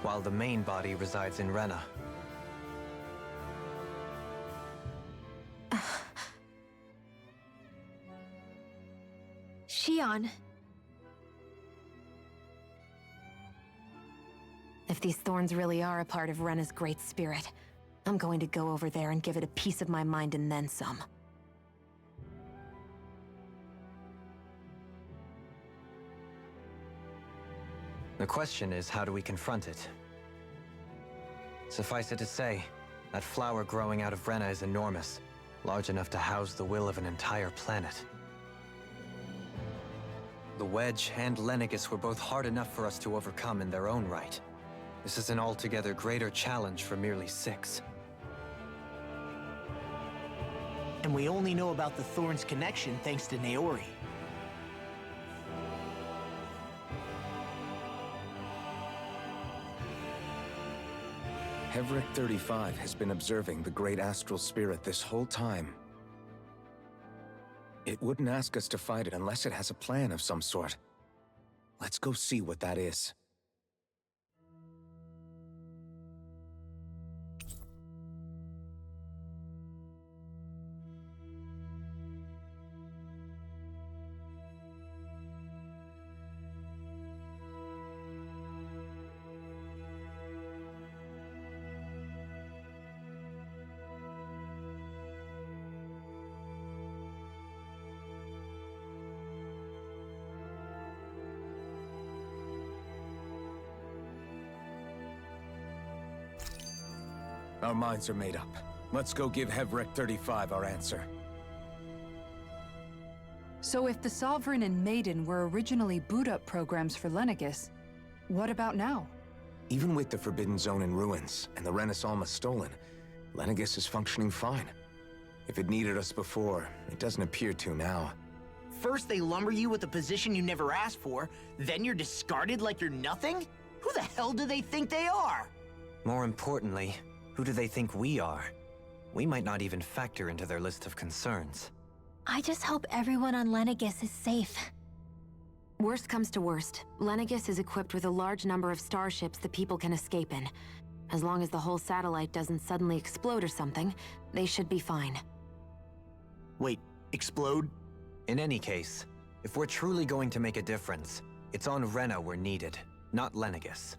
While the main body resides in Rena. Shionne. If these thorns really are a part of Rena's Great Spirit, I'm going to go over there and give it a piece of my mind and then some. The question is, how do we confront it? Suffice it to say, that flower growing out of Rena is enormous, large enough to house the will of an entire planet. The Wedge and Lenegis were both hard enough for us to overcome in their own right. This is an altogether greater challenge for merely 6. And we only know about the Thorn's connection thanks to Naori. Hevrekt 35 has been observing the Great Astral Spirit this whole time. It wouldn't ask us to fight it unless it has a plan of some sort. Let's go see what that is. Our minds are made up. Let's go give Hevrekt 35 our answer. So if the Sovereign and Maiden were originally boot-up programs for Lenegis, what about now? Even with the Forbidden Zone in ruins and the Renaissance stolen, Lenegis is functioning fine. If it needed us before, it doesn't appear to now. First they lumber you with a position you never asked for, then you're discarded like you're nothing? Who the hell do they think they are? More importantly, who do they think we are? We might not even factor into their list of concerns. I just hope everyone on Lenegis is safe. Worst comes to worst, Lenegis is equipped with a large number of starships the people can escape in. As long as the whole satellite doesn't suddenly explode or something, they should be fine. Wait, explode? In any case, if we're truly going to make a difference, it's on Rena we're needed, not Lenegis.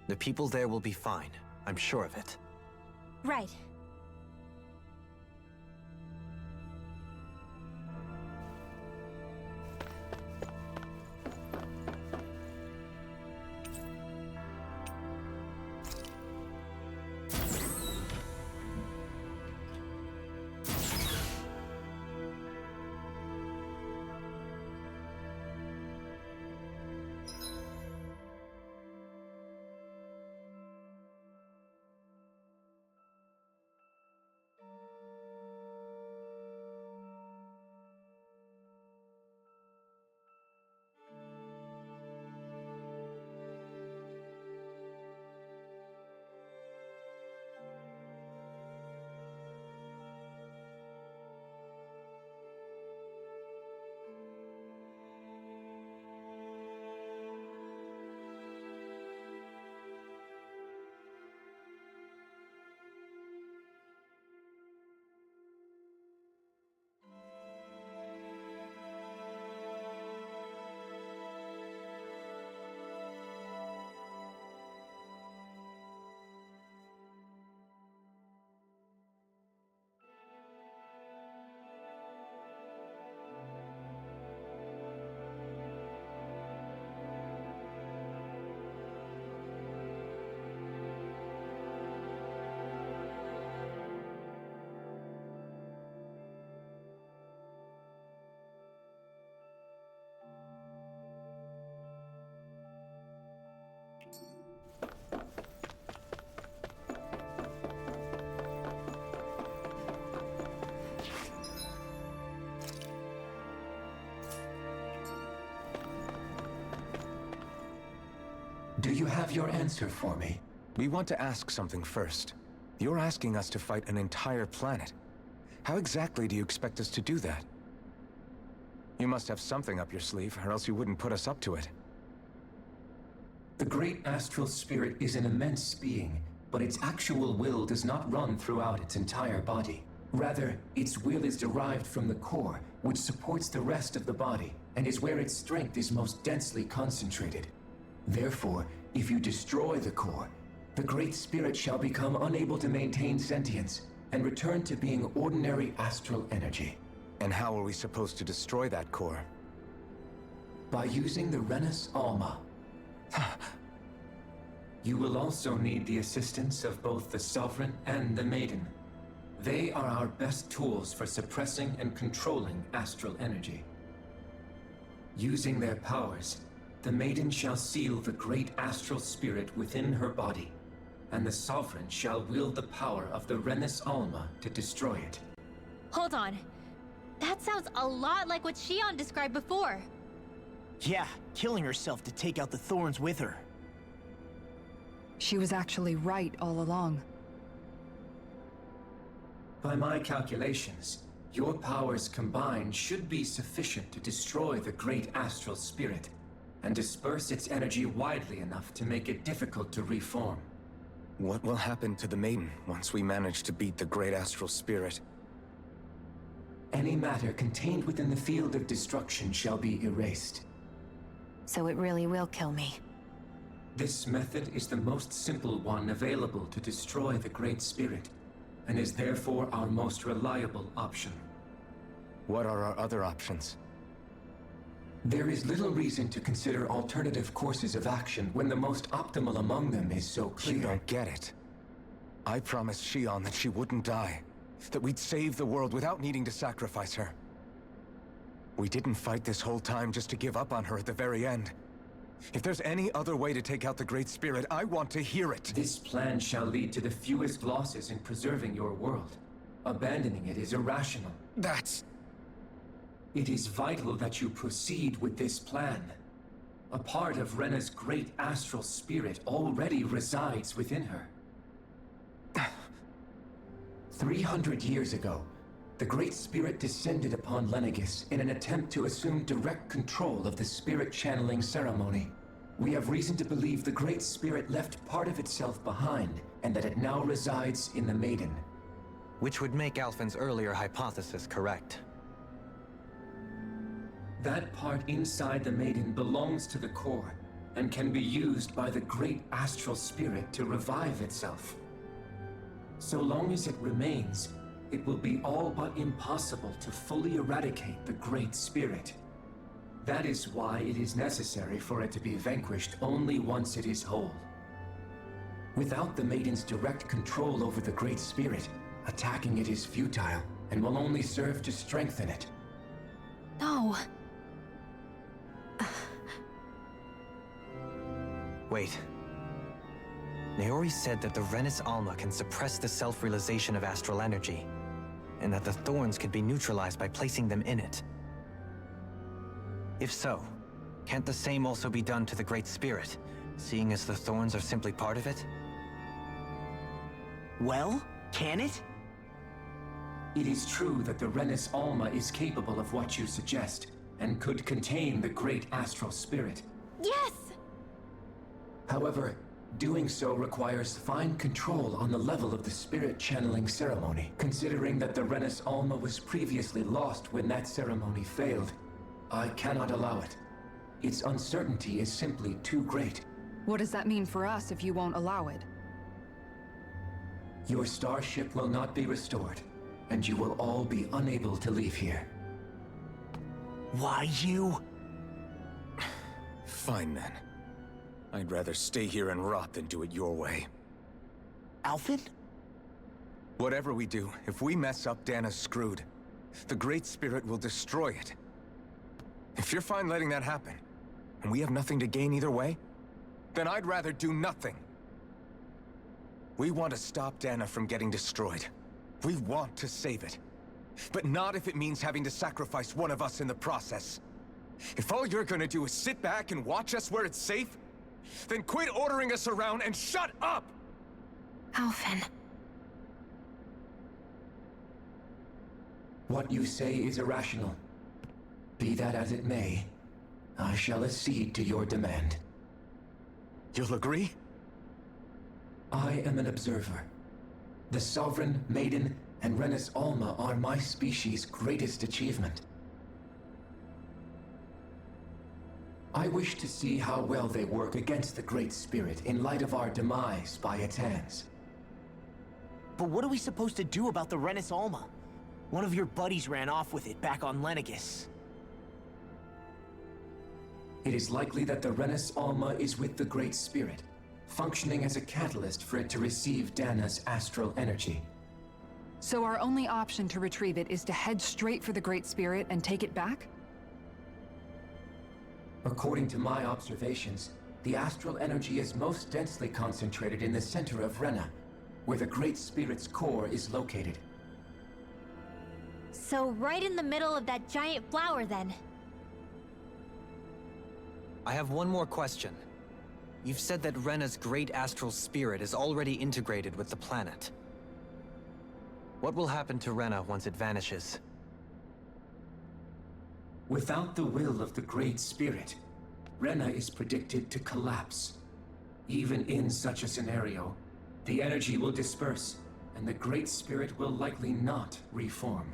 The people there will be fine, I'm sure of it. Right. Do you have your answer for me? We want to ask something first. You're asking us to fight an entire planet. How exactly do you expect us to do that? You must have something up your sleeve, or else you wouldn't put us up to it. The great astral spirit is an immense being, but its actual will does not run throughout its entire body. Rather, its will is derived from the core, which supports the rest of the body, and is where its strength is most densely concentrated. Therefore, if you destroy the core, the Great Spirit shall become unable to maintain sentience, and return to being ordinary astral energy. And how are we supposed to destroy that core? By using the Renans Alma. You will also need the assistance of both the Sovereign and the Maiden. They are our best tools for suppressing and controlling astral energy. Using their powers, the Maiden shall seal the great astral spirit within her body, and the Sovereign shall wield the power of the Renans Alma to destroy it. Hold on. That sounds a lot like what Shionne described before. Yeah, killing herself to take out the thorns with her. She was actually right all along. By my calculations, your powers combined should be sufficient to destroy the great astral spirit, and disperse its energy widely enough to make it difficult to reform. What will happen to the Maiden once we manage to beat the great astral spirit? Any matter contained within the field of destruction shall be erased. So it really will kill me. This method is the most simple one available to destroy the Great Spirit, and is therefore our most reliable option. What are our other options? There is little reason to consider alternative courses of action when the most optimal among them is so clear. You don't get it. I promised Shionne that she wouldn't die, that we'd save the world without needing to sacrifice her. We didn't fight this whole time just to give up on her at the very end. If there's any other way to take out the Great Spirit, I want to hear it. This plan shall lead to the fewest losses in preserving your world. Abandoning it is irrational. It is vital that you proceed with this plan. A part of Rena's great astral spirit already resides within her. 300 years ago, the Great Spirit descended upon Lenegis in an attempt to assume direct control of the spirit channeling ceremony. We have reason to believe the Great Spirit left part of itself behind, and that it now resides in the Maiden. Which would make Alphen's earlier hypothesis correct. That part inside the Maiden belongs to the core, and can be used by the great astral spirit to revive itself. So long as it remains, it will be all but impossible to fully eradicate the Great Spirit. That is why it is necessary for it to be vanquished only once it is whole. Without the Maiden's direct control over the Great Spirit, attacking it is futile, and will only serve to strengthen it. No. Wait. Naori said that the Renans Alma can suppress the self-realization of astral energy, and that the thorns could be neutralized by placing them in it. If so, can't the same also be done to the Great Spirit, seeing as the thorns are simply part of it? Well, can it? It is true that the Renans Alma is capable of what you suggest, and could contain the great astral spirit. Yes! However, doing so requires fine control on the level of the spirit channeling ceremony. Considering that the Renans Alma was previously lost when that ceremony failed, I cannot allow it. Its uncertainty is simply too great. What does that mean for us if you won't allow it? Your starship will not be restored, and you will all be unable to leave here. Why you? Fine then. I'd rather stay here and rot than do it your way. Alphen? Whatever we do, if we mess up, Dahna's screwed. The Great Spirit will destroy it. If you're fine letting that happen, and we have nothing to gain either way, then I'd rather do nothing. We want to stop Dahna from getting destroyed. We want to save it. But not if it means having to sacrifice one of us in the process. If all you're gonna do is sit back and watch us where it's safe, Then quit ordering us around and shut up! Alphen. What you say is irrational. Be that as it may, I shall accede to your demand. You'll agree? I am an observer. The Sovereign, Maiden, and Renans Alma are my species' greatest achievement. I wish to see how well they work against the Great Spirit in light of our demise by its hands. But what are we supposed to do about the Renans Alma? One of your buddies ran off with it back on Lenegis. It is likely that the Renans Alma is with the Great Spirit, functioning as a catalyst for it to receive Dahna's astral energy. So our only option to retrieve it is to head straight for the Great Spirit and take it back? According to my observations, the astral energy is most densely concentrated in the center of Renna, where the Great Spirit's core is located. So right in the middle of that giant flower, then. I have one more question. You've said that Renna's great astral spirit is already integrated with the planet. What will happen to Renna once it vanishes? Without the will of the Great Spirit, Renna is predicted to collapse. Even in such a scenario, the energy will disperse, and the Great Spirit will likely not reform.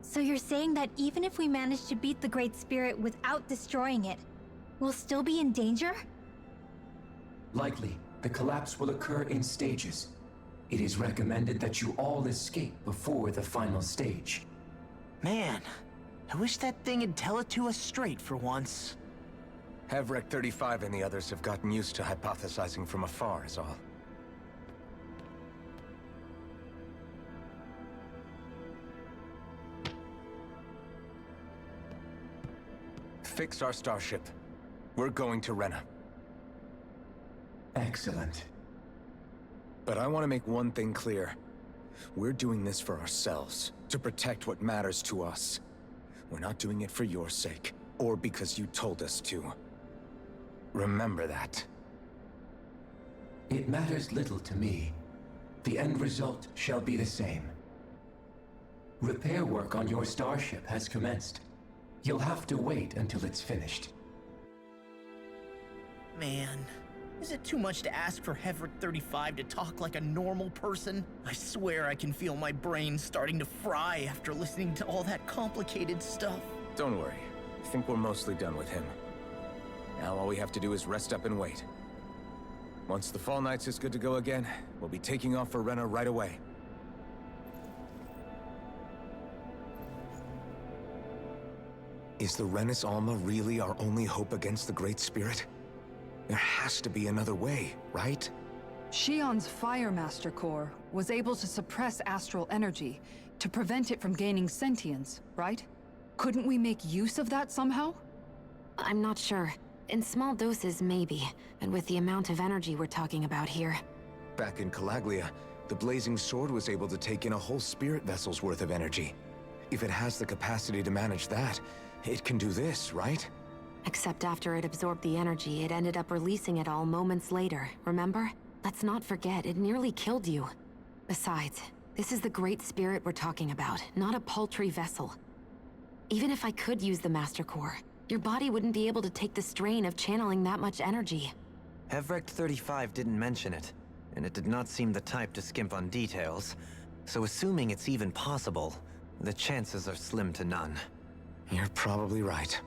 So you're saying that even if we manage to beat the Great Spirit without destroying it, we'll still be in danger? Likely, the collapse will occur in stages. It is recommended that you all escape before the final stage. Man, I wish that thing would tell it to us straight for once. Hevrekt 35 and the others have gotten used to hypothesizing from afar is all. Fix our starship. We're going to Renna. Excellent. But I want to make one thing clear. We're doing this for ourselves, to protect what matters to us. We're not doing it for your sake, or because you told us to. Remember that. It matters little to me. The end result shall be the same. Repair work on your starship has commenced. You'll have to wait until it's finished. Man, is it too much to ask for Hevrekt 35 to talk like a normal person? I swear I can feel my brain starting to fry after listening to all that complicated stuff. Don't worry. I think we're mostly done with him. Now all we have to do is rest up and wait. Once the Fall Knights is good to go again, we'll be taking off for Renna right away. Is the Renans Alma really our only hope against the Great Spirit? There has to be another way, right? Shionne's Fire Master Core was able to suppress astral energy to prevent it from gaining sentience, right? Couldn't we make use of that somehow? I'm not sure. In small doses, maybe. And with the amount of energy we're talking about here. Back in Calaglia, the Blazing Sword was able to take in a whole spirit vessel's worth of energy. If it has the capacity to manage that, it can do this, right? Except after it absorbed the energy, it ended up releasing it all moments later, remember? Let's not forget, it nearly killed you. Besides, this is the Great Spirit we're talking about, not a paltry vessel. Even if I could use the Master Core, your body wouldn't be able to take the strain of channeling that much energy. Hevrekt 35 didn't mention it, and it did not seem the type to skimp on details. So assuming it's even possible, the chances are slim to none. You're probably right.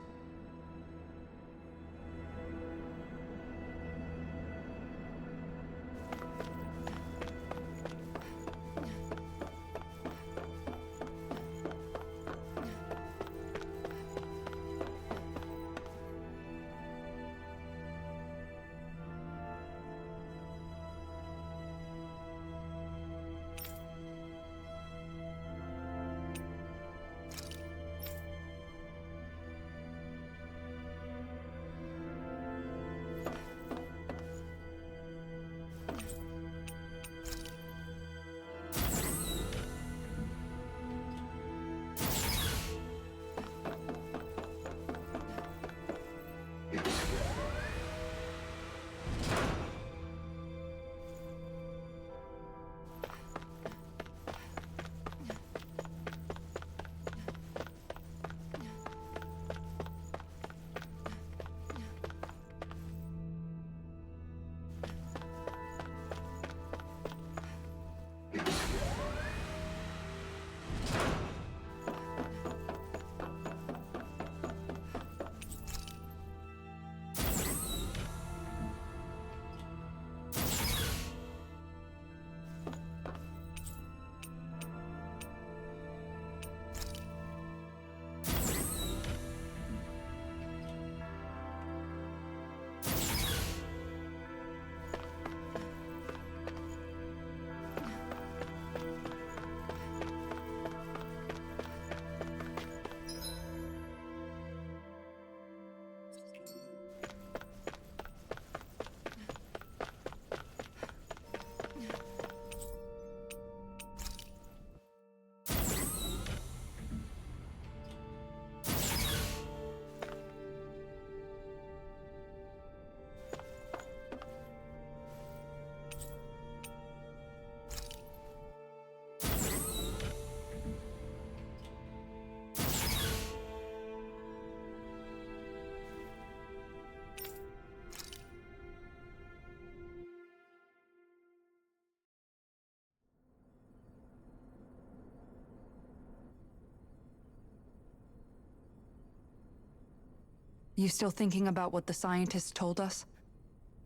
You still thinking about what the scientists told us?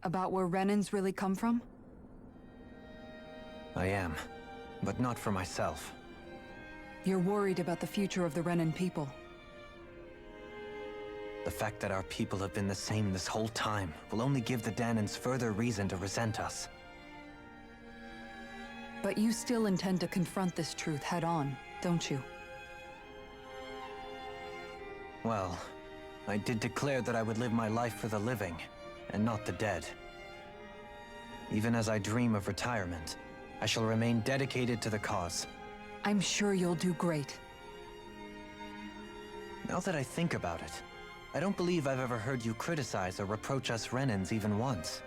About where Renans really come from? I am, but not for myself. You're worried about the future of the Renan people. The fact that our people have been the same this whole time will only give the Dahnans further reason to resent us. But you still intend to confront this truth head-on, don't you? Well, I did declare that I would live my life for the living, and not the dead. Even as I dream of retirement, I shall remain dedicated to the cause. I'm sure you'll do great. Now that I think about it, I don't believe I've ever heard you criticize or reproach us Renans even once.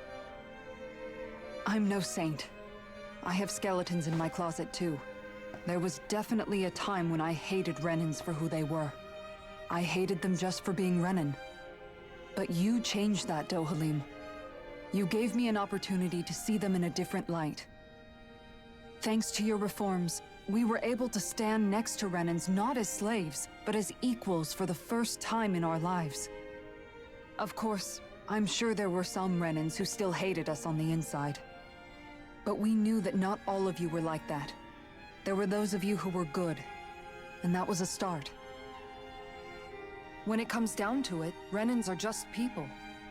I'm no saint. I have skeletons in my closet too. There was definitely a time when I hated Renans for who they were. I hated them just for being Renan. But you changed that, Dohalim. You gave me an opportunity to see them in a different light. Thanks to your reforms, we were able to stand next to Renans not as slaves, but as equals for the first time in our lives. Of course, I'm sure there were some Renans who still hated us on the inside. But we knew that not all of you were like that. There were those of you who were good, and that was a start. When it comes down to it, Renans are just people.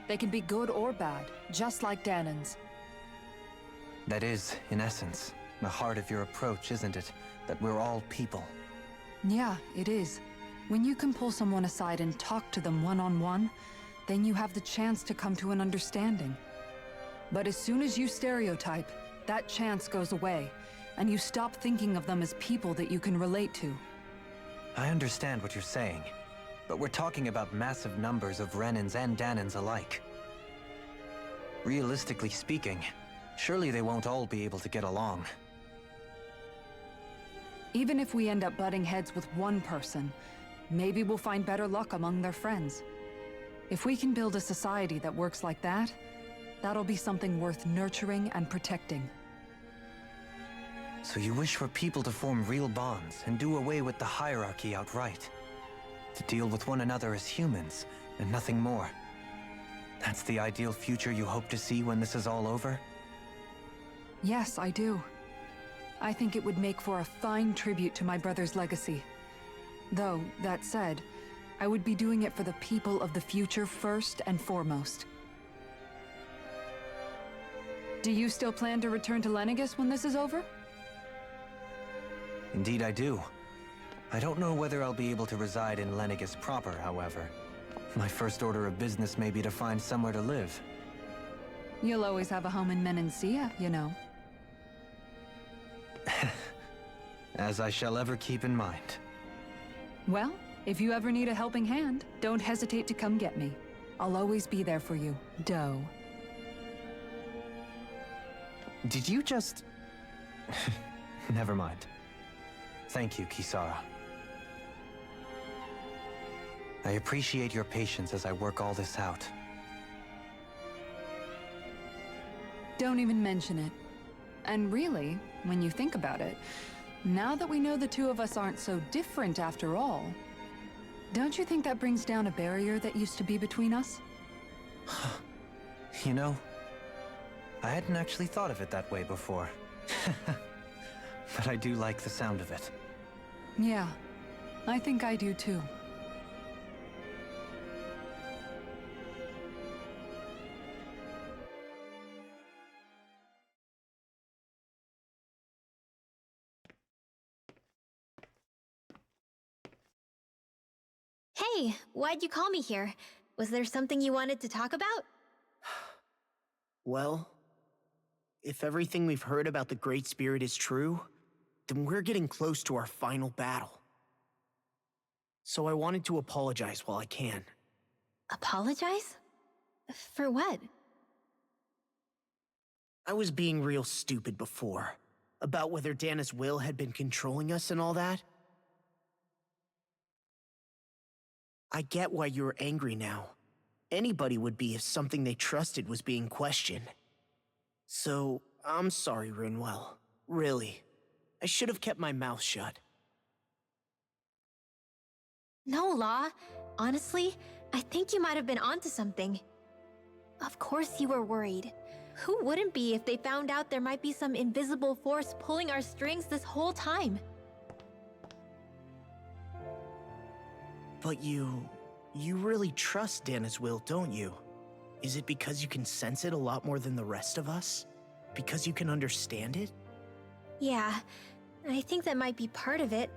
They can be good or bad, just like Dahnans. That is, in essence, the heart of your approach, isn't it? That we're all people. Yeah, it is. When you can pull someone aside and talk to them one-on-one, then you have the chance to come to an understanding. But as soon as you stereotype, that chance goes away, and you stop thinking of them as people that you can relate to. I understand what you're saying, but we're talking about massive numbers of Renans and Dahnans alike. Realistically speaking, surely they won't all be able to get along. Even if we end up butting heads with one person, maybe we'll find better luck among their friends. If we can build a society that works like that, that'll be something worth nurturing and protecting. So you wish for people to form real bonds and do away with the hierarchy outright? To deal with one another as humans, and nothing more? That's the ideal future you hope to see when this is all over? Yes, I do. I think it would make for a fine tribute to my brother's legacy. Though, that said, I would be doing it for the people of the future first and foremost. Do you still plan to return to Lenegis when this is over? Indeed I do. I don't know whether I'll be able to reside in Lenegis proper, however. My first order of business may be to find somewhere to live. You'll always have a home in Menancia, you know. As I shall ever keep in mind. Well, if you ever need a helping hand, don't hesitate to come get me. I'll always be there for you, Doe. Did you just... Never mind. Thank you, Kisara. I appreciate your patience as I work all this out. Don't even mention it. And really, when you think about it, now that we know the two of us aren't so different after all, don't you think that brings down a barrier that used to be between us? You know, I hadn't actually thought of it that way before. But I do like the sound of it. Yeah, I think I do too. Hey, why'd you call me here? Was there something you wanted to talk about? Well, if everything we've heard about the Great Spirit is true, then we're getting close to our final battle. So I wanted to apologize while I can. Apologize? For what? I was being real stupid before, about whether Dahna's will had been controlling us and all that. I get why you're angry now. Anybody would be if something they trusted was being questioned. So, I'm sorry, Rinwell. Really. I should have kept my mouth shut. No, Law. Honestly, I think you might have been onto something. Of course you were worried. Who wouldn't be if they found out there might be some invisible force pulling our strings this whole time? But you really trust Dahna's will, don't you? Is it because you can sense it a lot more than the rest of us? Because you can understand it? Yeah, I think that might be part of it.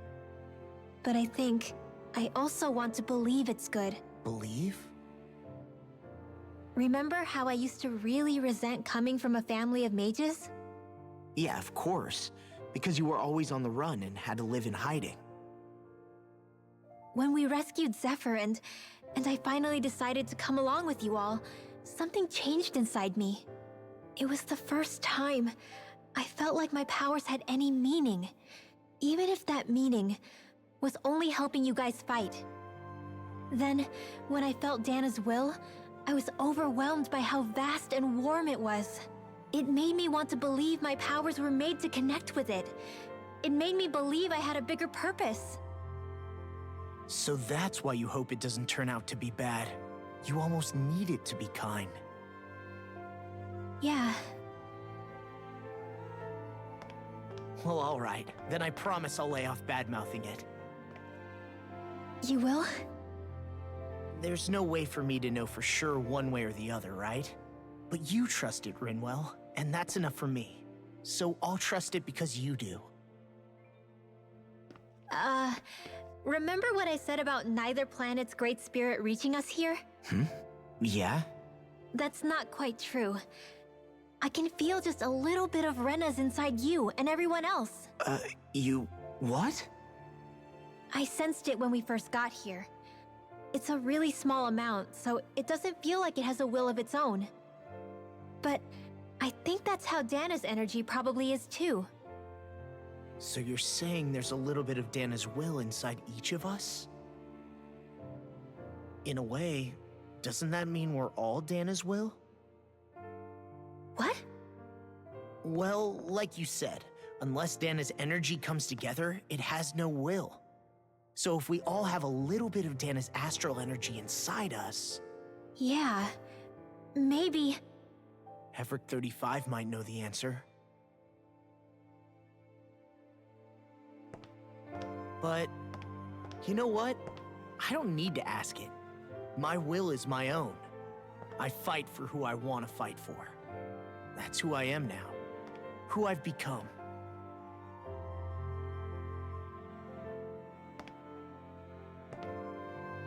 But I think I also want to believe it's good. Believe? Remember how I used to really resent coming from a family of mages? Yeah, of course. Because you were always on the run and had to live in hiding. When we rescued Zephyr and I finally decided to come along with you all, something changed inside me. It was the first time I felt like my powers had any meaning, even if that meaning was only helping you guys fight. Then, when I felt Dahna's will, I was overwhelmed by how vast and warm it was. It made me want to believe my powers were made to connect with it. It made me believe I had a bigger purpose. So that's why you hope it doesn't turn out to be bad. You almost need it to be kind. Yeah. Well, alright. Then I promise I'll lay off bad-mouthing it. You will? There's no way for me to know for sure one way or the other, right? But you trust it, Rinwell, and that's enough for me. So I'll trust it because you do. Remember what I said about neither planet's great spirit reaching us here? Yeah? That's not quite true. I can feel just a little bit of Renans inside you and everyone else. You... what? I sensed it when we first got here. It's a really small amount, so it doesn't feel like it has a will of its own. But I think that's how Dahna's energy probably is too. So you're saying there's a little bit of Dahna's will inside each of us? In a way, doesn't that mean we're all Dahna's will? What? Well, like you said, unless Dahna's energy comes together, it has no will. So if we all have a little bit of Dahna's astral energy inside us... Yeah, maybe... Hevrekt 35 might know the answer. But, you know what? I don't need to ask it. My will is my own. I fight for who I want to fight for. That's who I am now. Who I've become.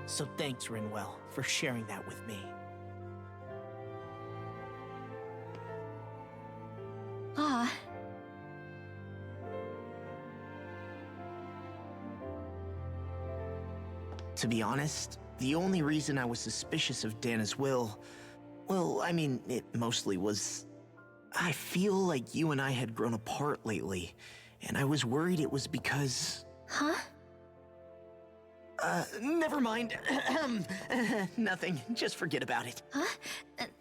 So thanks, Rinwell, for sharing that with me. Ah. To be honest, the only reason I was suspicious of Dahna's will, well, I mean, it mostly was... I feel like you and I had grown apart lately, and I was worried it was because... Huh? Never mind. Nothing. Just forget about it. Huh?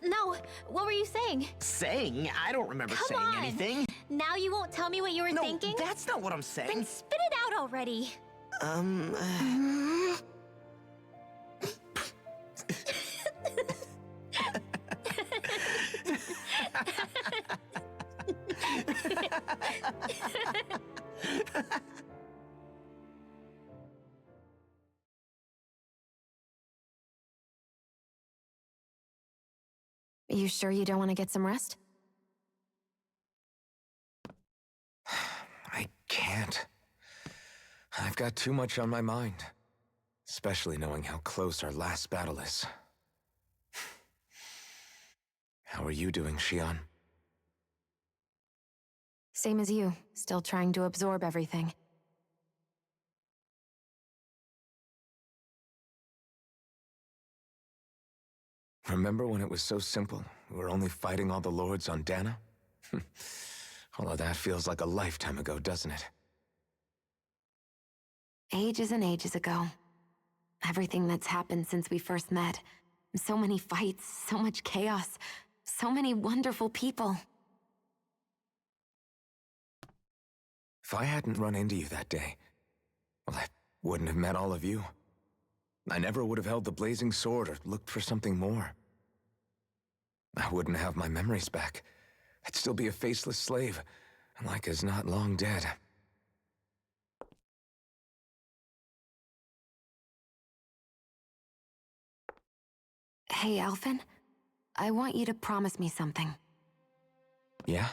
No, what were you saying? Saying? I don't remember saying anything. Now you won't tell me what you were thinking? No, that's not what I'm saying. Then spit it out already. You sure you don't want to get some rest? I can't. I've got too much on my mind. Especially knowing how close our last battle is. How are you doing, Shionne? Same as you, still trying to absorb everything. Remember when it was so simple? We were only fighting all the lords on Dahna? Although that feels like a lifetime ago, doesn't it? Ages and ages ago. Everything that's happened since we first met. So many fights, so much chaos, so many wonderful people. If I hadn't run into you that day, well, I wouldn't have met all of you. I never would have held the blazing sword or looked for something more. I wouldn't have my memories back. I'd still be a faceless slave, like as not long dead. Hey, Alphen. I want you to promise me something. Yeah?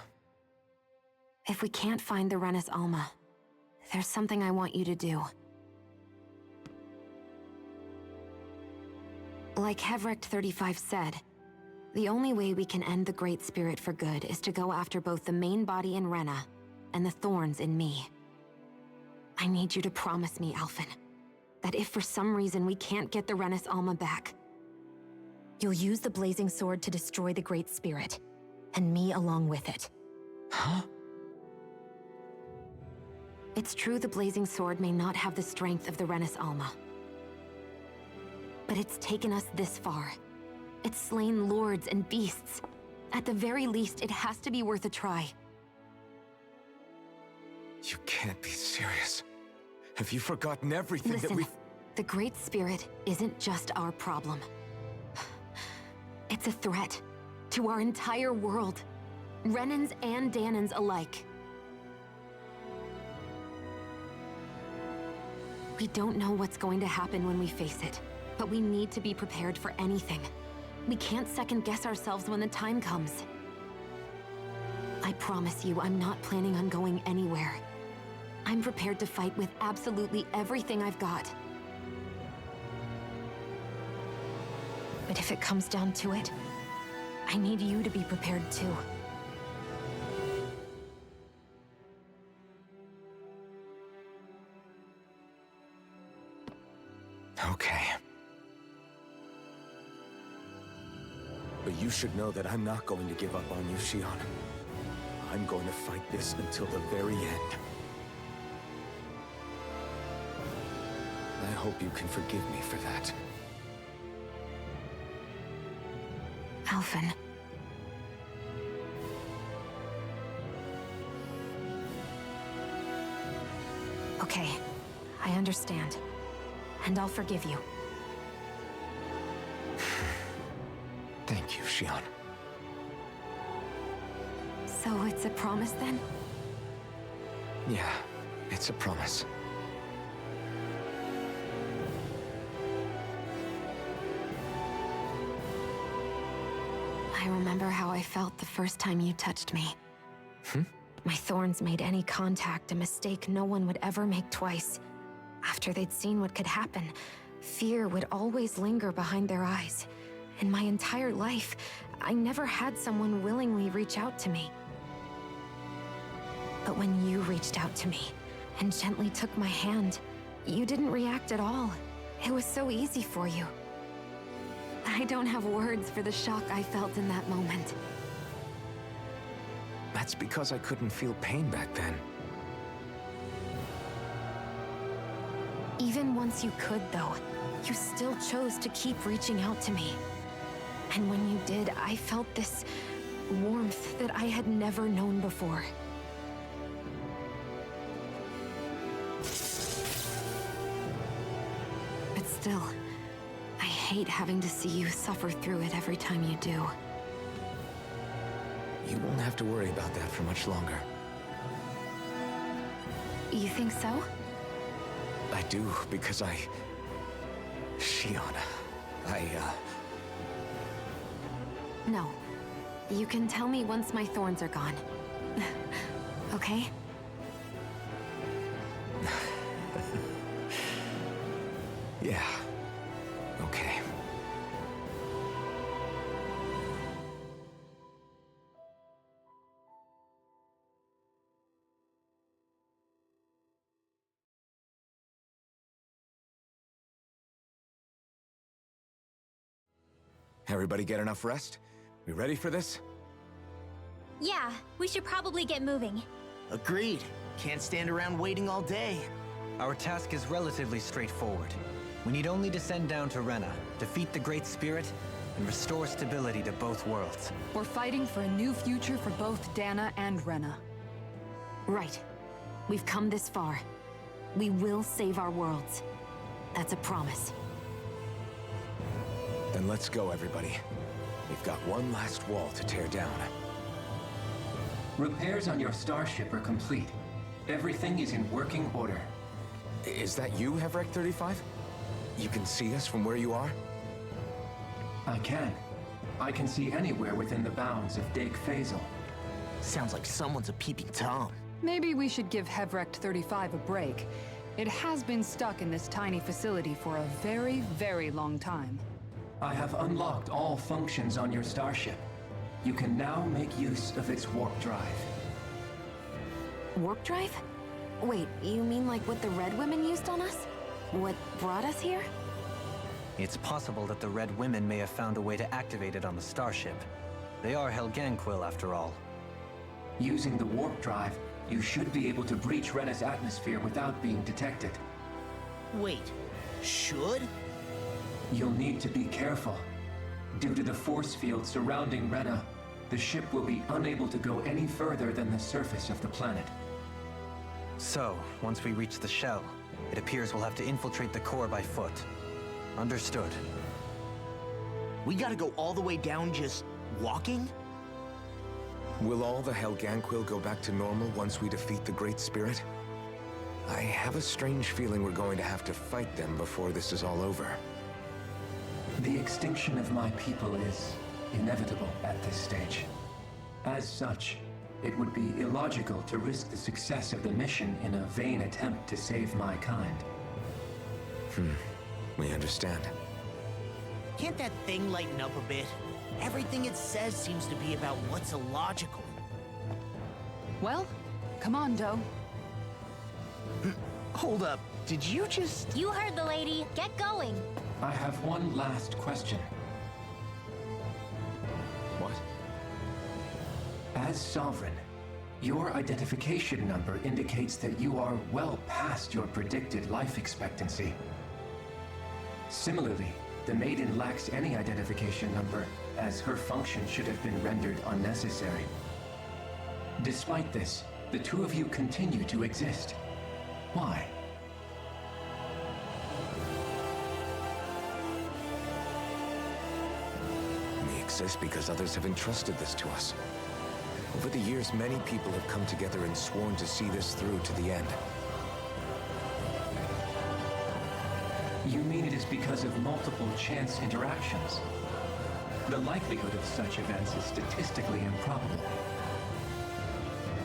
If we can't find the Renans Alma, there's something I want you to do. Like Hevrekt 35 said, the only way we can end the Great Spirit for good is to go after both the main body in Renna and the thorns in me. I need you to promise me, Alphen, that if for some reason we can't get the Renans Alma back, you'll use the blazing sword to destroy the Great Spirit, and me along with it. Huh? It's true the blazing sword may not have the strength of the Renans Alma, but it's taken us this far. It's slain lords and beasts. At the very least, it has to be worth a try. You can't be serious. Have you forgotten everything Listen, that we've... the Great Spirit isn't just our problem. It's a threat to our entire world. Renans and Dahnans alike. We don't know what's going to happen when we face it, but we need to be prepared for anything. We can't second-guess ourselves when the time comes. I promise you, I'm not planning on going anywhere. I'm prepared to fight with absolutely everything I've got. But if it comes down to it, I need you to be prepared too. Okay. But you should know that I'm not going to give up on you, Shionne. I'm going to fight this until the very end. I hope you can forgive me for that. Alphen. Okay, I understand. And I'll forgive you. Thank you, Shionne. So it's a promise then? Yeah, it's a promise. I remember how I felt the first time you touched me. My thorns made any contact a mistake no one would ever make twice. After they'd seen what could happen, fear would always linger behind their eyes. In my entire life, I never had someone willingly reach out to me. But when you reached out to me and gently took my hand, you didn't react at all. It was so easy for you. I don't have words for the shock I felt in that moment. That's because I couldn't feel pain back then. Even once you could, though, you still chose to keep reaching out to me. And when you did, I felt this warmth that I had never known before. But still, I hate having to see you suffer through it every time you do. You won't have to worry about that for much longer. You think so? I do, because Shionne, No. You can tell me once my thorns are gone. Okay? Yeah. Okay. Everybody get enough rest? We ready for this? Yeah, we should probably get moving. Agreed. Can't stand around waiting all day. Our task is relatively straightforward. We need only descend down to Renna, defeat the Great Spirit, and restore stability to both worlds. We're fighting for a new future for both Dahna and Renna. Right. We've come this far. We will save our worlds. That's a promise. Then let's go, everybody. We've got one last wall to tear down. Repairs on your starship are complete. Everything is in working order. Is that you, Hevrekt 35? You can see us from where you are? I can. I can see anywhere within the bounds of Daeq Faezol. Sounds like someone's a peeping Tom. Maybe we should give Hevrekt 35 a break. It has been stuck in this tiny facility for a very, very long time. I have unlocked all functions on your starship. You can now make use of its warp drive. Warp drive? Wait, you mean like what the Red Women used on us? What brought us here? It's possible that the Red Women may have found a way to activate it on the starship. They are Helganquil, after all. Using the warp drive, you should be able to breach Renna's atmosphere without being detected. Wait, should? You'll need to be careful. Due to the force field surrounding Renna, the ship will be unable to go any further than the surface of the planet. So, once we reach the shell, it appears we'll have to infiltrate the core by foot. Understood. We gotta go all the way down just walking? Will all the Helganquil go back to normal once we defeat the Great Spirit? I have a strange feeling we're going to have to fight them before this is all over. The extinction of my people is inevitable at this stage. As such, it would be illogical to risk the success of the mission in a vain attempt to save my kind. We understand. Can't that thing lighten up a bit? Everything it says seems to be about what's illogical. Well, come on, Doe. Hold up, did you just... You heard the lady. Get going. I have one last question. What? As Sovereign, your identification number indicates that you are well past your predicted life expectancy. Similarly, the Maiden lacks any identification number, as her function should have been rendered unnecessary. Despite this, the two of you continue to exist. Why? We exist because others have entrusted this to us. Over the years, many people have come together and sworn to see this through to the end. You mean it is because of multiple chance interactions? The likelihood of such events is statistically improbable.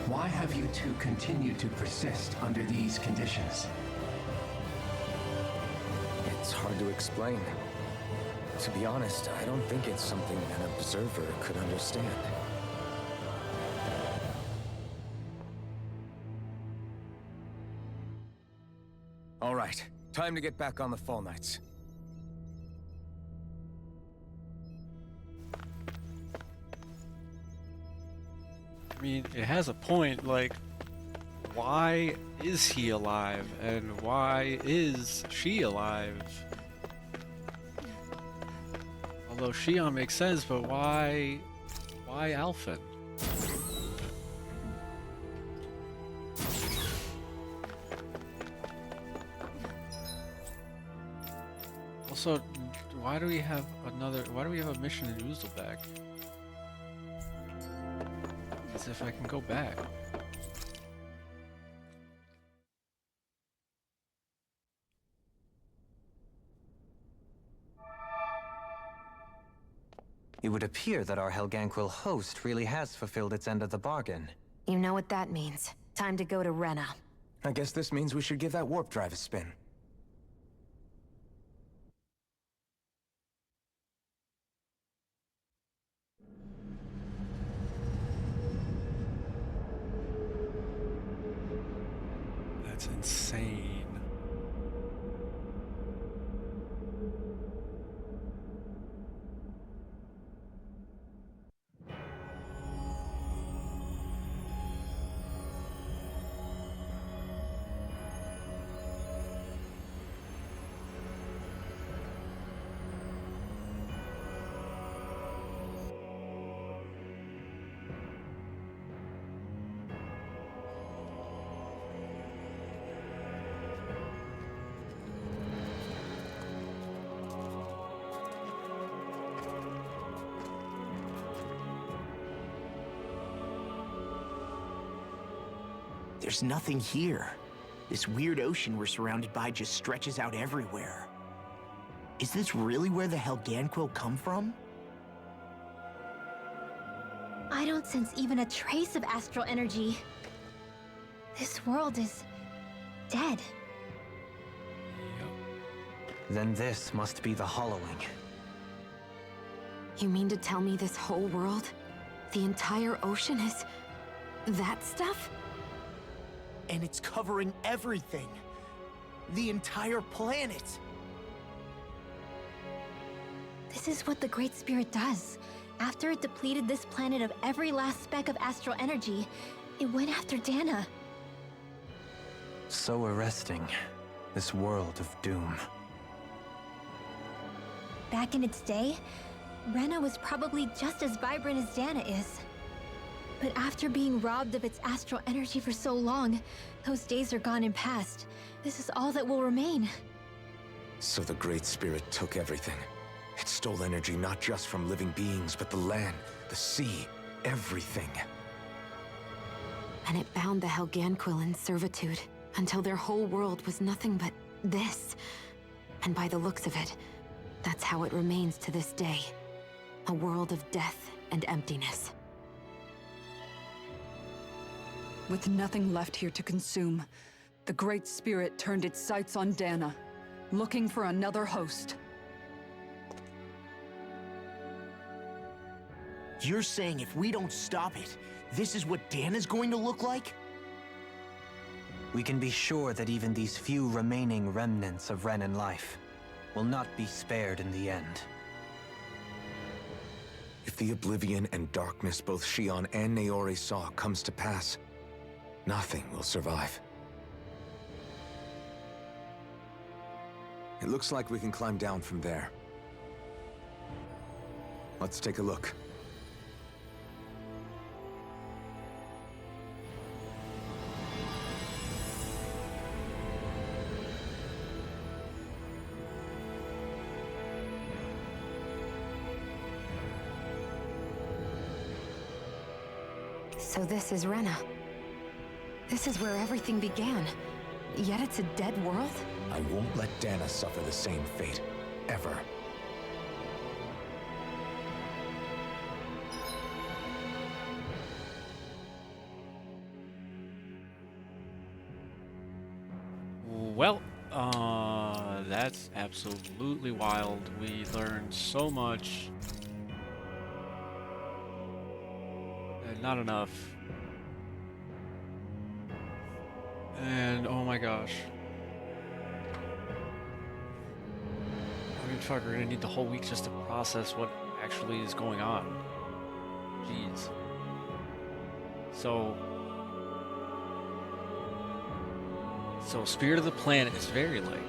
Why have you two continued to persist under these conditions? It's hard to explain. To be honest, I don't think it's something an observer could understand. All right, time to get back on the Fall Knights. I mean, it has a point, like, why is he alive? And why is she alive? Although Shionne makes sense, but why Alphen? Also, why do we have a mission in Uzbek? As if I can go back. It would appear that our Helganquil host really has fulfilled its end of the bargain. You know what that means. Time to go to Renna. I guess this means we should give that warp drive a spin. That's insane. There's nothing here. This weird ocean we're surrounded by just stretches out everywhere. Is this really where the Helganquil come from? I don't sense even a trace of astral energy. This world is dead. Then this must be the hollowing. You mean to tell me this whole world, the entire ocean is that stuff? And it's covering everything. The entire planet. This is what the Great Spirit does. After it depleted this planet of every last speck of astral energy, it went after Dahna. So arresting. This world of doom. Back in its day, Rena was probably just as vibrant as Dahna is. But after being robbed of its astral energy for so long, those days are gone and past. This is all that will remain. So the Great Spirit took everything. It stole energy not just from living beings, but the land, the sea, everything. And it bound the Helganquil in servitude until their whole world was nothing but this. And by the looks of it, that's how it remains to this day. A world of death and emptiness. With nothing left here to consume, the Great Spirit turned its sights on Dahna, looking for another host. You're saying if we don't stop it, this is what Dahna's going to look like? We can be sure that even these few remaining remnants of Renan life will not be spared in the end. If the oblivion and darkness both Shionne and Naori saw comes to pass, nothing will survive. It looks like we can climb down from there. Let's take a look. So this is Rena. This is where everything began. Yet it's a dead world? I won't let Dahna suffer the same fate, ever. Well, that's absolutely wild. We learned so much. And not enough. And oh my gosh. I mean, fuck, we're gonna need the whole week just to process what actually is going on. Jeez. So Spirit of the Planet is very like,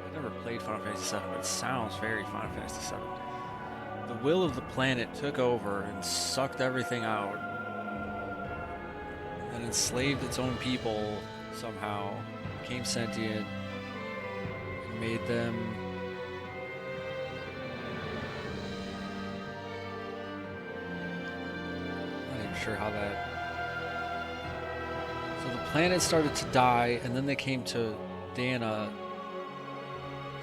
I've never played Final Fantasy VII, but it sounds very Final Fantasy VII. The will of the planet took over and sucked everything out, and enslaved its own people somehow, became sentient, and made them not even sure how that. So the planet started to die, and then they came to Dahna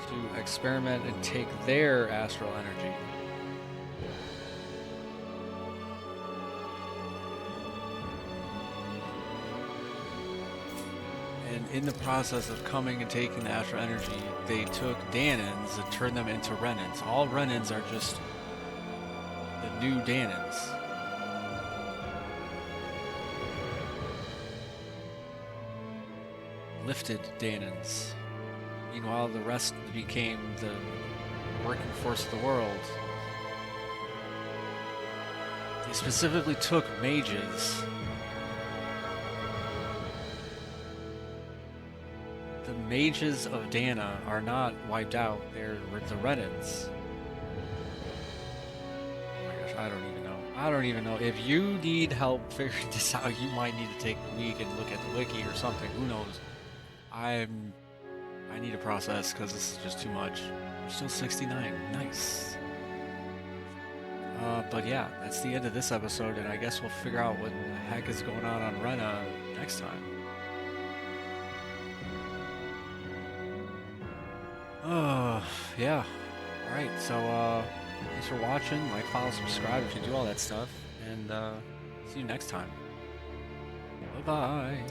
to experiment and take their astral energy. And in the process of coming and taking the astral energy, they took Dahnans and turned them into Renans. All Renans are just the new Dahnans. Lifted Dahnans. Meanwhile, the rest became the working force of the world. They specifically took mages. The mages of Dahna are not wiped out, they're the Renans. Oh my gosh, I don't even know. If you need help figuring this out, you might need to take a week and look at the wiki or something, who knows. I need to process because this is just too much. We're still 69, nice. But yeah, that's the end of this episode, and I guess we'll figure out what the heck is going on Rena next time. Yeah. Alright, so, thanks for watching. Like, follow, subscribe if you do all that stuff. And, see you next time. Bye-bye.